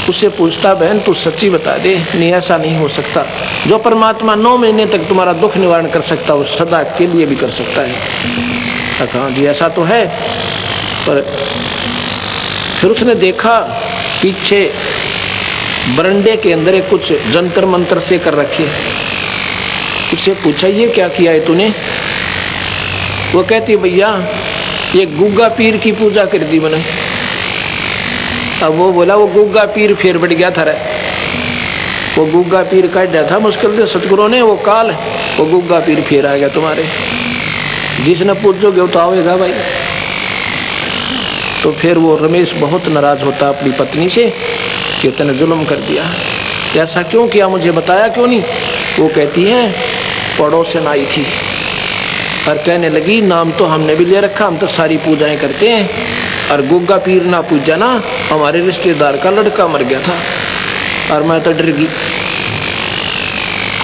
उससे पूछता बहन तू सच्ची बता दे। नहीं ऐसा नहीं हो सकता, जो परमात्मा 9 महीने तक तुम्हारा दुख निवारण कर सकता वो सदा के लिए भी कर सकता है। कहा जी ऐसा तो है, पर फिर उसने देखा पीछे बरंडे के अंदर एक कुछ जंतर मंत्र से कर रखे। उससे पूछा ये क्या किया है तूने? वो कहती भैया ये गुग्गा पीर की पूजा कर दी मैंने। अब वो बोला वो गुग्गा पीर फिर बढ़ गया था रे, वो गुग्गा पीर काट दिया था मुश्किल से सतगुरु ने, वो काल वो गुग्गा पीर फिर आ गया तुम्हारे। जिसने पूछोगे वो तो आवेगा भाई। तो फिर वो रमेश बहुत नाराज होता अपनी पत्नी से कि तूने जुल्म कर दिया, ऐसा क्यों किया, मुझे बताया क्यों नहीं? वो कहती है पड़ोसन आई थी और कहने लगी नाम तो हमने भी ले रखा, हम तो सारी पूजाएं करते हैं, और गुग्गा पीर ना पूजा ना, हमारे रिश्तेदार का लड़का मर गया था और मैं तो डर गई।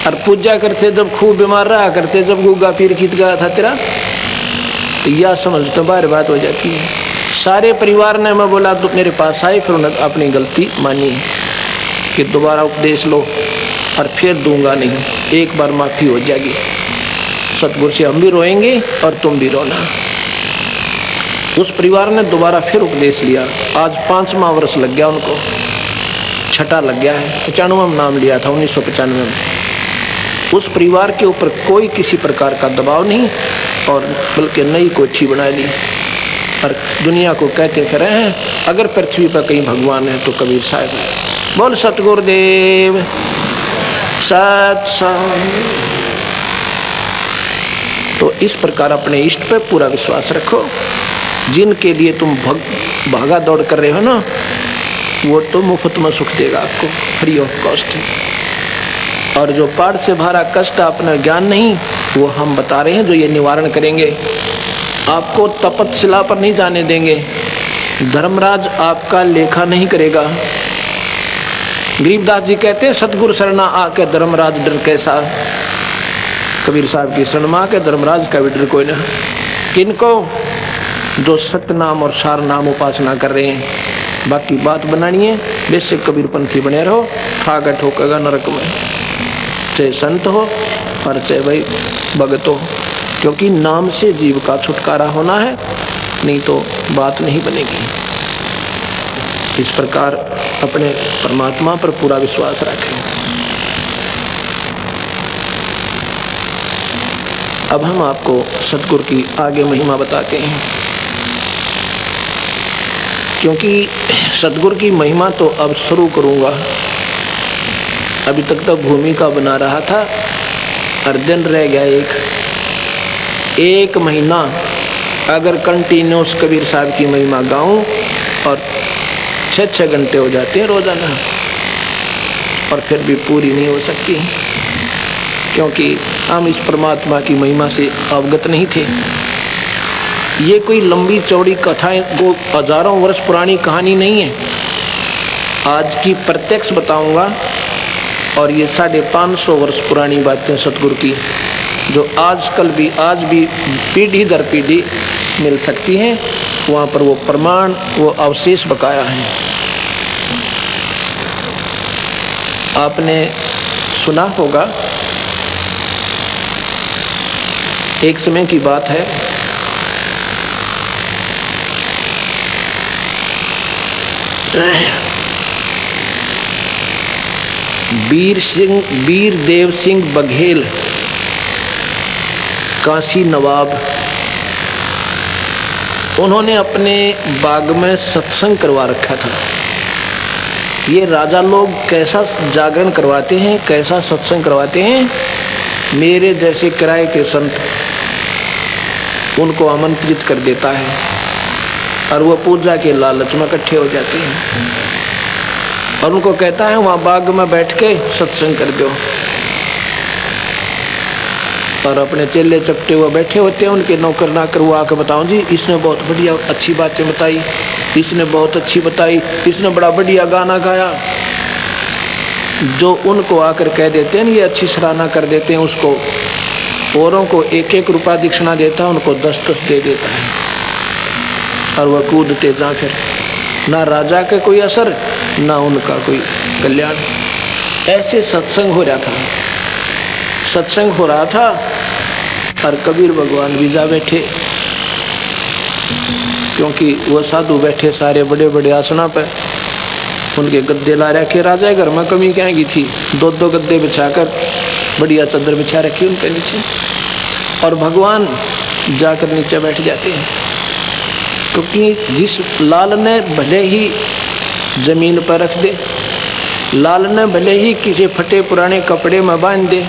और पूजा करते जब खूब बीमार रहा करते, जब गुग्गा पीर गीत गाया था तेरा, तो यह समझ तो बार बात हो जाती है। सारे परिवार ने मैं बोला तो मेरे पास आए, फिर उन्होंने अपनी गलती मानी कि दोबारा उपदेश लो और फिर दूंगा नहीं, एक बार माफ़ी हो जाएगी। सतगुरु से हम भी रोएंगे और तुम भी रोना। उस परिवार ने दोबारा फिर उपदेश लिया। आज 5वां वर्ष लग गया उनको, 6ठा लग गया है। 95 में नाम लिया था 1995 में। उस परिवार के ऊपर कोई किसी प्रकार का दबाव नहीं, और बल्कि नई कोठी बना ली और दुनिया को कहते फिर हैं अगर पृथ्वी पर कहीं भगवान है तो कबीर साहब है। बोल सतगुरुदेव सत्संग। तो इस प्रकार अपने इष्ट पे पूरा विश्वास रखो। जिनके लिए तुम भागा दौड़ कर रहे हो ना, वो तो मुफ्त में सुख देगा आपको, फ्री ऑफ कॉस्ट। और जो पाठ से भरा कष्ट अपना ज्ञान नहीं, वो हम बता रहे हैं जो ये निवारण करेंगे। आपको तपतशिला पर नहीं जाने देंगे, धर्मराज आपका लेखा नहीं करेगा। गरीबदास जी कहते हैं सतगुरु शरणा आके धर्मराज डर कैसा। कबीर साहब की शरण में आके धर्मराज का भी डर कोई ना। किनको? जो सतनाम और सार नाम उपासना कर रहे हैं। बाकी बात बनानी है, बेशक कबीरपंथी बने रहो, ठागा ठोकेगा नरक में, चाहे संत हो और चाहे भाई भगत हो, क्योंकि नाम से जीव का छुटकारा होना है, नहीं तो बात नहीं बनेगी। इस प्रकार अपने परमात्मा पर पूरा विश्वास रखें। अब हम आपको सतगुरु की आगे महिमा बताते हैं, क्योंकि सतगुरु की महिमा तो अब शुरू करूंगा। अभी तक तो भूमिका बना रहा था और दिन रह गया एक महीना अगर कंटिन्यूस कबीर साहब की महिमा गाऊं, और 6-6 घंटे हो जाते हैं रोजाना, और फिर भी पूरी नहीं हो सकती, क्योंकि हम इस परमात्मा की महिमा से अवगत नहीं थे। ये कोई लंबी चौड़ी कथाएं, वो हजारों वर्ष पुरानी कहानी नहीं है। आज की प्रत्यक्ष बताऊंगा, और ये 550 वर्ष पुरानी बातें सतगुरु की, जो आज भी पीढ़ी दर पीढ़ी मिल सकती हैं। वहाँ पर वो प्रमाण, वो अवशेष बकाया है। आपने सुना होगा, एक समय की बात है, वीर देव सिंह बघेल काशी नवाब, उन्होंने अपने बाग में सत्संग करवा रखा था। ये राजा लोग कैसा जागरण करवाते हैं, कैसा सत्संग करवाते हैं। मेरे जैसे किराए के संत उनको आमंत्रित कर देता है और वो पूजा के लालच में इकट्ठे हो जाते हैं और उनको कहता है वहाँ बाग में बैठ के सत्संग कर दो। और अपने चेले चपटे हुए बैठे होते हैं, उनके नौकर नाकर वो आकर बताओ जी इसने बहुत बढ़िया अच्छी बातें बताई, इसने बहुत अच्छी बताई, इसने बड़ा बढ़िया गाना गाया। जो उनको आकर कह देते हैं ये अच्छी सराहना कर देते हैं, उसको औरों को 1-1 रुपया दक्षिणा देता है, उनको 10-10 दे देता है और वह कूदते जा फिर। ना राजा का कोई असर, ना उनका कोई कल्याण। ऐसे सत्संग हो रहा था, सत्संग हो रहा था और कबीर भगवान भी जा बैठे, क्योंकि वो साधु बैठे सारे बड़े बड़े आसना पर, उनके गद्दे ला रखे। राजा घर में कमी क्या की थी, 2-2 गद्दे बिछाकर बढ़िया चादर बिछा रखी उनके नीचे, और भगवान जाकर नीचे बैठ जाते हैं। क्योंकि जिस लाल ने भले ही जमीन पर रख दे, लाल ने भले ही किसी फटे पुराने कपड़े में बांध दे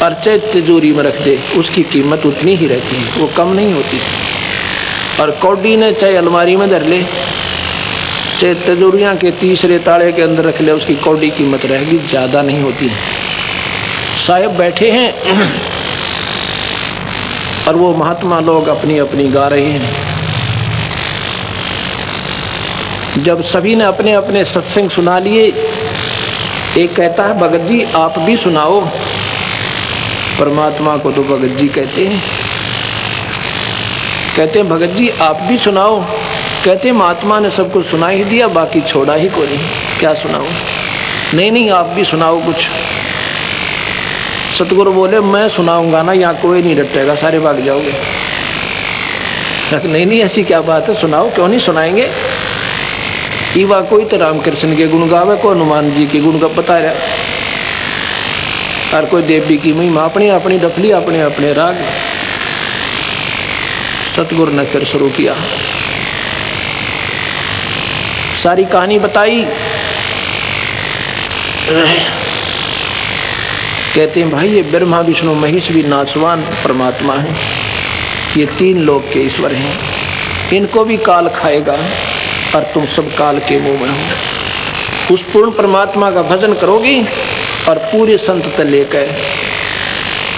और चाहे तिजोरी में रख दे, उसकी कीमत उतनी ही रहती है, वो कम नहीं होती। और कौड़ी ने चाहे अलमारी में धर ले, चाहे तिजोरियाँ के तीसरे ताले के अंदर रख ले, उसकी कौड़ी कीमत रहेगी, ज़्यादा नहीं होती। साहब बैठे हैं और वो महात्मा लोग अपनी अपनी गा रहे हैं। जब सभी ने अपने अपने सत्संग सुना लिए, एक कहता है भगत जी आप भी सुनाओ। परमात्मा को तो भगत जी कहते हैं। कहते हैं भगत जी आप भी सुनाओ। कहते महात्मा ने सबको सुना ही दिया, बाकी छोड़ा ही कोई नहीं, क्या सुनाओ। नहीं नहीं आप भी सुनाओ कुछ। सतगुरु बोले मैं सुनाऊंगा ना, यहाँ कोई नहीं रटेगा, सारे भाग जाओगे। नहीं नहीं ऐसी क्या बात है, सुनाओ। क्यों नहीं सुनाएंगे। ईवा कोई तो रामकृष्ण के गुण गावे, को हनुमान जी के गुण का बता रहा, और कोई देवी की महिमा, अपनी अपनी डफली, अपने अपने राग। सतगुरु ने फिर शुरू किया, सारी कहानी बताई। कहते हैं भाई ये ब्रह्मा विष्णु महेश भी नाचवान परमात्मा है, ये 3 लोक के ईश्वर हैं, इनको भी काल खाएगा और तुम सब काल के मुंह में हो। उस पूर्ण परमात्मा का भजन करोगी और पूरे संत तक लेकर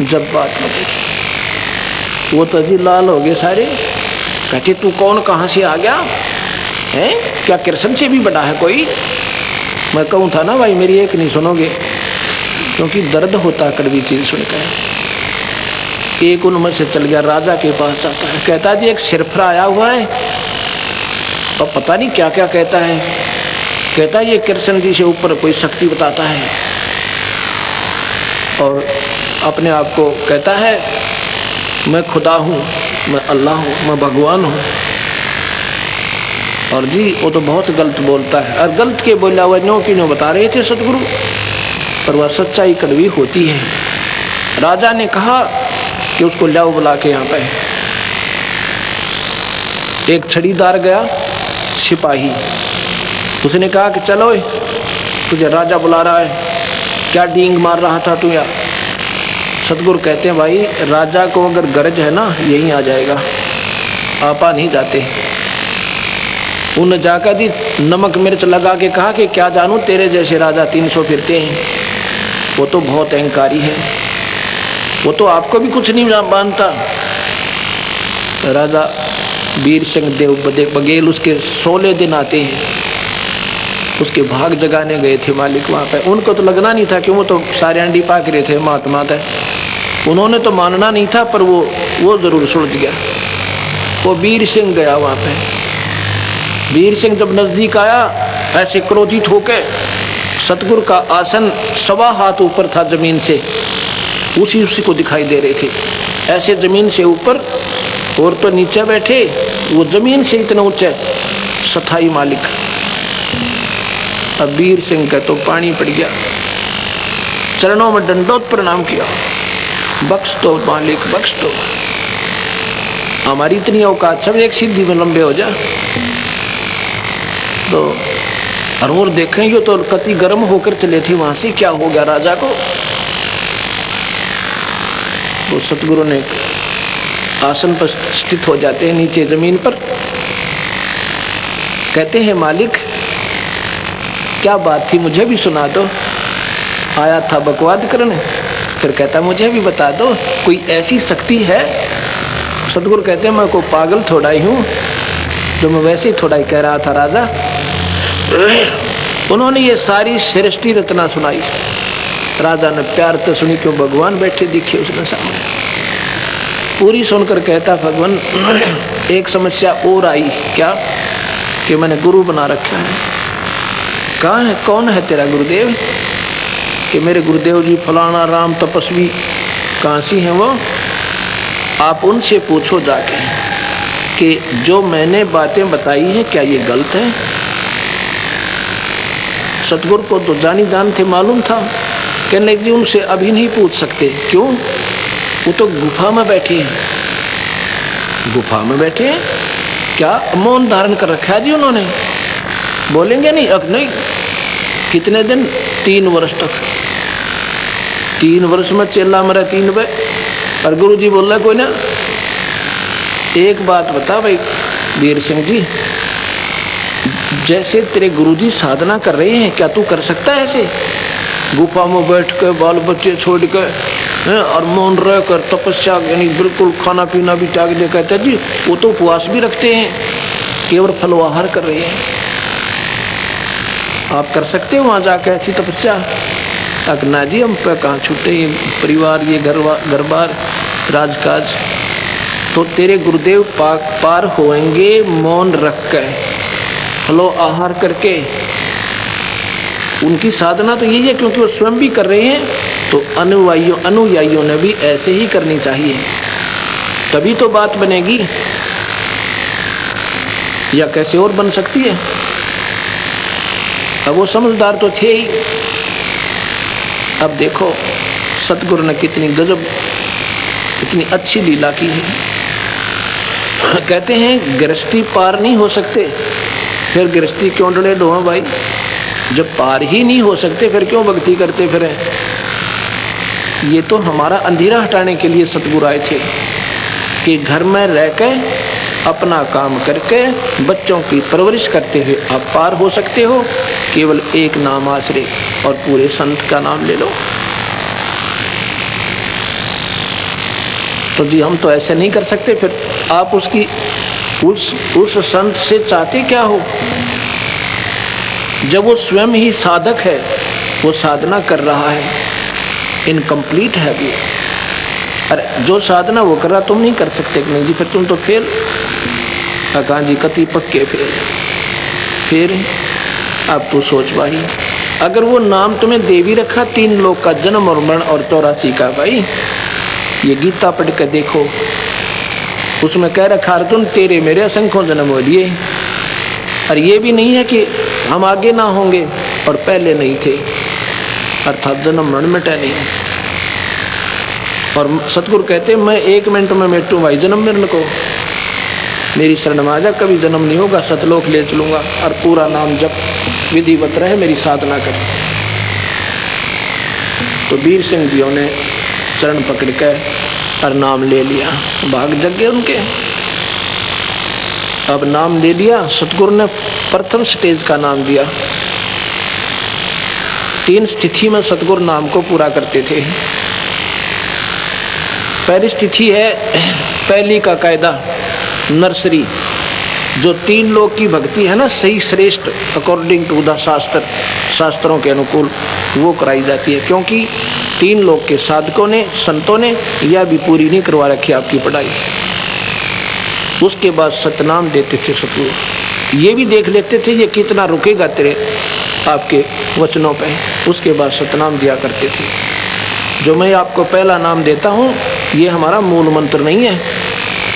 जब बात बनेगी। वो तो जी लाल हो गए सारे, कहते तू कौन कहाँ से आ गया है, क्या कृष्ण से भी बड़ा है कोई। मैं कहूँ था ना भाई मेरी एक नहीं सुनोगे, क्योंकि दर्द होता कड़वी चीज सुनकर। एक उनमें से चल गया, राजा के पास जाता है, कहता जी एक सिरफरा आया हुआ है और पता नहीं क्या क्या कहता है। कहता ये कृष्ण जी से ऊपर कोई शक्ति बताता है और अपने आप को कहता है मैं खुदा हूँ, मैं अल्लाह हूँ, मैं भगवान हूँ। और जी वो तो बहुत गलत बोलता है, और गलत के बोला हुआ नो की नो बता रहे थे सतगुरु, पर वह सच्चाई कड़वी होती है। राजा ने कहा कि उसको लाओ बुला के यहाँ पे। एक छड़ीदार गया, सिपाही, उसने कहा कि चलो तुझे राजा बुला रहा है, क्या डींग मार रहा था तू यार। सतगुरु कहते हैं भाई राजा को अगर गरज है ना यहीं आ जाएगा, आपा नहीं जाते। उन्होंने जाकर दी नमक मिर्च लगा के कहा कि क्या जानूं तेरे जैसे राजा 300 फिरते हैं, वो तो बहुत अहंकारी है, वो तो आपको भी कुछ नहीं मानता। राजा वीर सिंह देव बघेल उसके 16 दिन आते हैं, उसके भाग जगाने गए थे मालिक वहाँ पे। उनको तो लगना नहीं था कि वो तो सारे अंडी पाक रहे थे महात्मा थे, उन्होंने तो मानना नहीं था, पर वो जरूर सुलझ गया। वो वीर सिंह गया वहाँ पे। वीर सिंह जब नजदीक आया ऐसे क्रोधित होकर, सतगुरु का आसन 1.25 हाथ ऊपर था जमीन से, उसी को दिखाई दे रहे थे ऐसे जमीन से ऊपर, और तो नीचे बैठे, वो जमीन से इतना ऊंचे सथाई मालिक। अब वीर सिंह का तो पानी पड़ गया, चरणों में दंडोत प्रणाम किया। बख्श दो मालिक, बख्श दो। हमारी इतनी औकात, सब एक सीधी में लंबे हो जा तो। और देखें ये तो पति गर्म होकर चले थे वहां से, क्या हो गया राजा को। वो सतगुरु ने आसन पर स्थित हो जाते हैं नीचे जमीन पर, कहते हैं मालिक क्या बात थी, मुझे भी सुना दो। आया था बकवाद करने, फिर कहता मुझे भी बता दो, कोई ऐसी शक्ति है। सतगुरु कहते हैं मैं को पागल थोड़ा ही हूँ, जो मैं वैसे ही थोड़ा ही कह रहा था राजा। उन्होंने ये सारी सृष्टि रचना सुनाई। राजा ने प्यार तो सुनी, क्यों भगवान बैठे दिखे उसने सामने। पूरी सुनकर कहता भगवान एक समस्या और आई, क्या कि मैंने गुरु बना रखा है। कहाँ है, कौन है तेरा गुरुदेव? कि मेरे गुरुदेव जी फलाना राम तपस्वी कांसी हैं वो, आप उनसे पूछो जाके कि जो मैंने बातें बताई हैं क्या ये गलत है। सतगुरु को तो जानी जान थे, मालूम था। कहने लगे उनसे अभी नहीं पूछ सकते। क्यों? वो तो गुफा में बैठे हैं। गुफा में बैठे हैं, क्या मौन धारण कर रखा है जी उन्होंने, बोलेंगे नहीं। अब नहीं, कितने दिन? 3 वर्ष तक। 3 वर्ष में चेला मरा 3 पे, और गुरु जी बोल रहा कोई ना। एक बात बता भाई वीर सिंह जी, जैसे तेरे गुरुजी साधना कर रहे हैं, क्या तू कर सकता है ऐसे? गुफा में बैठ कर बाल बच्चे छोड़ कर और मौन रह कर तपस्या, यानी बिल्कुल खाना पीना भी त्याग दे। कहते जी वो तो उपवास भी रखते हैं, केवल फलवाहार कर रहे हैं। आप कर सकते हो वहाँ जाकर ऐसी तपस्या? ना जी हम पे कहाँ छूटे, परिवार ये घर बार राजकाज। तो तेरे गुरुदेव पार होएंगे मौन रख कर, फलो आहार करके। उनकी साधना तो यही है, क्योंकि वो स्वयं भी कर रहे हैं, तो अनुयायियों ने भी ऐसे ही करनी चाहिए, तभी तो बात बनेगी। या कैसे और बन सकती है? अब वो समझदार तो थे ही। अब देखो सतगुरु ने कितनी गजब, इतनी अच्छी लीला की है। कहते हैं गृहस्थी पार नहीं हो सकते, फिर गृहस्थी क्यों डले ढों भाई? जब पार ही नहीं हो सकते फिर क्यों भक्ति करते फिरें? ये तो हमारा अंधेरा हटाने के लिए सतगुरु आए थे कि घर में रह के अपना काम करके बच्चों की परवरिश करते हुए आप पार हो सकते हो। केवल एक नाम आश्रय और पूरे संत का नाम ले लो। तो जी हम तो ऐसे नहीं कर सकते, फिर आप उसकी उस संत से चाहते क्या हो? जब वो स्वयं ही साधक है, वो साधना कर रहा है, इनकम्प्लीट है वो। अरे जो साधना वो कर रहा तुम नहीं कर सकते कि नहीं जी, फिर तुम तो फेल। कहाँ जी कति पक्के फेल। फिर अब तू सोच भाई, अगर वो नाम तुम्हें दे भी रखा 3 लोक का जन्म और मरण और 84 का, भाई ये गीता पढ़ के देखो, उसमें कह रखा अर्जुन तेरे मेरे असंख्यों जन्म हो लिए। और ये भी नहीं है कि हम आगे ना होंगे और पहले नहीं थे, अर्थात जन्म मरण मिटा नहीं। और सतगुरु कहते मैं 1 मिनट में मिटूं भाई जन्म मरण को, मेरी शरण में आ जा, कभी जन्म नहीं होगा, सतलोक ले चलूंगा। और पूरा नाम जप विधिवत रहे, मेरी साधना कर। तो वीर सिंह जियों ने चरण पकड़ कर और नाम ले लिया, भाग जग गए उनके। अब नाम ले लिया, सतगुरु ने प्रथम स्टेज का नाम दिया। 3 स्थिति में सतगुरु नाम को पूरा करते थे। पहली स्थिति है पहली का कायदा नर्सरी, जो 3 लोक की भक्ति है ना, सही श्रेष्ठ अकॉर्डिंग टू द शास्त्रों के अनुकूल वो कराई जाती है। क्योंकि 3 लोक के साधकों ने, संतों ने यह भी पूरी नहीं करवा रखी आपकी पढ़ाई। उसके बाद सतनाम देते थे सतगुरु, ये भी देख लेते थे ये कितना रुकेगा तेरे आपके वचनों पे। उसके बाद सतनाम दिया करते थे। जो मैं आपको पहला नाम देता हूँ ये हमारा मूल मंत्र नहीं है,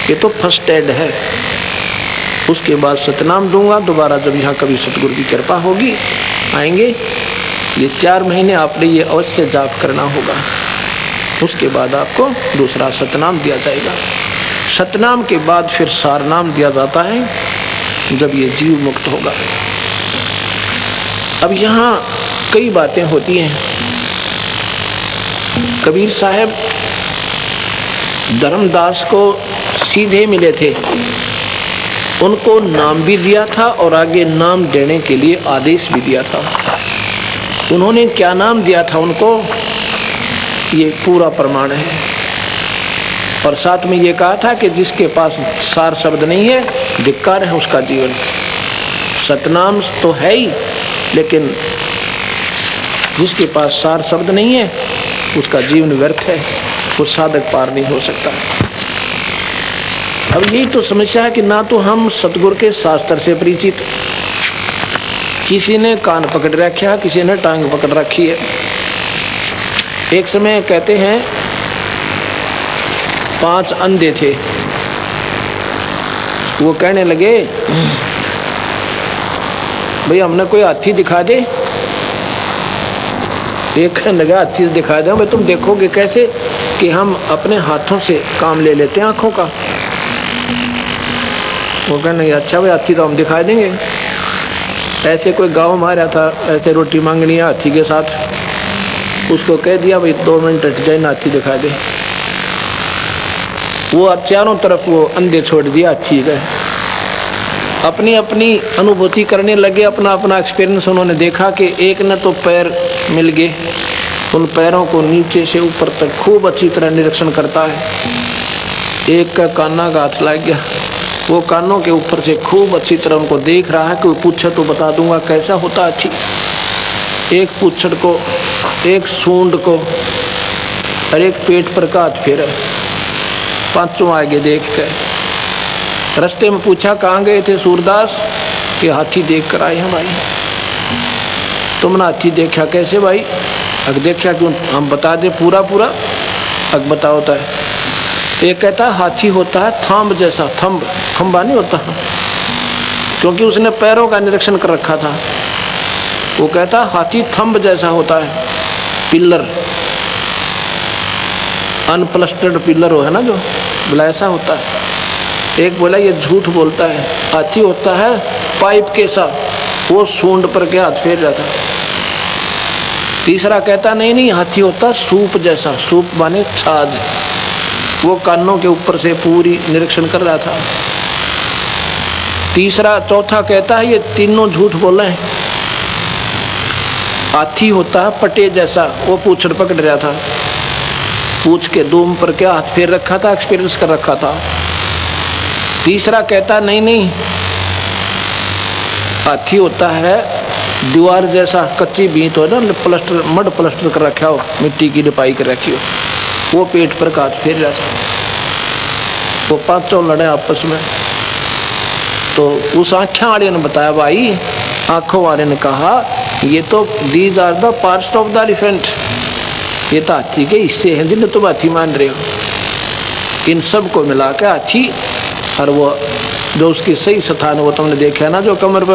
ये तो फर्स्ट एड है। उसके बाद सतनाम दूंगा। दोबारा जब यहाँ कभी सतगुरु की कृपा होगी आएंगे, ये 4 महीने आपने ये अवश्य जाप करना होगा। उसके बाद आपको दूसरा सतनाम दिया जाएगा। सतनाम के बाद फिर सारनाम दिया जाता है जब ये जीव मुक्त होगा। अब यहाँ कई बातें होती हैं। कबीर साहब धर्मदास को सीधे मिले थे, उनको नाम भी दिया था और आगे नाम देने के लिए आदेश भी दिया था। उन्होंने क्या नाम दिया था उनको, ये पूरा प्रमाण है। और साथ में ये कहा था कि जिसके पास सार शब्द नहीं है धिक्कार है उसका जीवन। सतनाम तो है ही, लेकिन जिसके पास सार शब्द नहीं है उसका जीवन व्यर्थ है, वो साधक पार नहीं हो सकता। अब यही तो समस्या है कि ना तो हम सतगुरु के शास्त्र से परिचित, किसी ने कान पकड़ रखा, किसी ने टांग पकड़ रखी है। एक समय कहते हैं 5 अंधे थे, वो कहने लगे भाई हमने कोई हाथी दिखा दे। एक कहने लगा हाथी दिखा दे। भाई तुम देखोगे कैसे कि हम अपने हाथों से काम ले लेते हैं आंखों का। वो कहने लगे अच्छा भाई हाथी तो हम दिखा देंगे। ऐसे कोई गांव में आ रहा था, ऐसे रोटी मांगनी है हाथी के साथ, उसको कह दिया भाई 2 मिनट हट जाए, हाथी दिखा दे। वो चारों तरफ वो अंधे छोड़ दिया हाथी गए, अपनी अपनी अनुभूति करने लगे, अपना अपना एक्सपीरियंस उन्होंने देखा कि एक ने तो पैर मिल गए, उन पैरों को नीचे से ऊपर तक खूब अच्छी तरह निरीक्षण करता है। एक का काना का हाथ लग गया, वो कानों के ऊपर से खूब अच्छी तरह उनको देख रहा है कि वो पूछे तो बता दूंगा कैसा होता अच्छी। एक पूछड़ को, एक सूंड को और एक पेट पर का हाथ फेरा, पांचों आगे देख कर। रास्ते में पूछा कहाँ गए थे सूरदास, कि हाथी देख कर आए हैं भाई। तुमने हाथी देखा कैसे भाई? अग देखा क्यों, हम बता दे पूरा पूरा। अग बताओ होता है। एक कहता हाथी होता है थंब जैसा, थंब खंबा नहीं होता, क्योंकि उसने पैरों का निरीक्षण कर रखा था। वो कहता हाथी थंब जैसा होता है, पिल्लर, अनप्लस्टर्ड पिल्लर हो है ना जो, बोला ऐसा होता है। एक बोला ये झूठ बोलता है, हाथी होता है पाइप के सा, वो सूंड पर के हाथ फेर रहा था। तीसरा कहता नहीं नहीं हाथी होता सूप जैसा, सूप माने छाछ, वो कानों के ऊपर से पूरी निरीक्षण कर रहा था। तीसरा चौथा कहता है ये तीनों झूठ बोल रहे हैं। हाथी होता है पटे जैसा, वो पूछड़ पकड़ रहा था, पूछ के दूम पर क्या हाथ फेर रखा था, एक्सपीरियंस कर रखा था। तीसरा कहता नहीं नहीं हाथी होता है दीवार जैसा, कच्ची भींत हो ना, प्लास्टर मड प्लास्टर कर रखा हो, मिट्टी की लिपाई कर रखी हो, वो पेट पर का हाथ फेर रहा था। वो पांचों लड़े आपस में। तो उस आँखें वाले ने बताया भाई, आंखों वाले ने कहा ये तो these are the parts of the elephant, ये तो हाथी के हिस्से हैं जिन्हें तुम हाथी मान रहे हो। इन सब को मिला के हाथी, और वो जो उसकी सही स्थान है वो तुमने देखा ना, जो कमर पर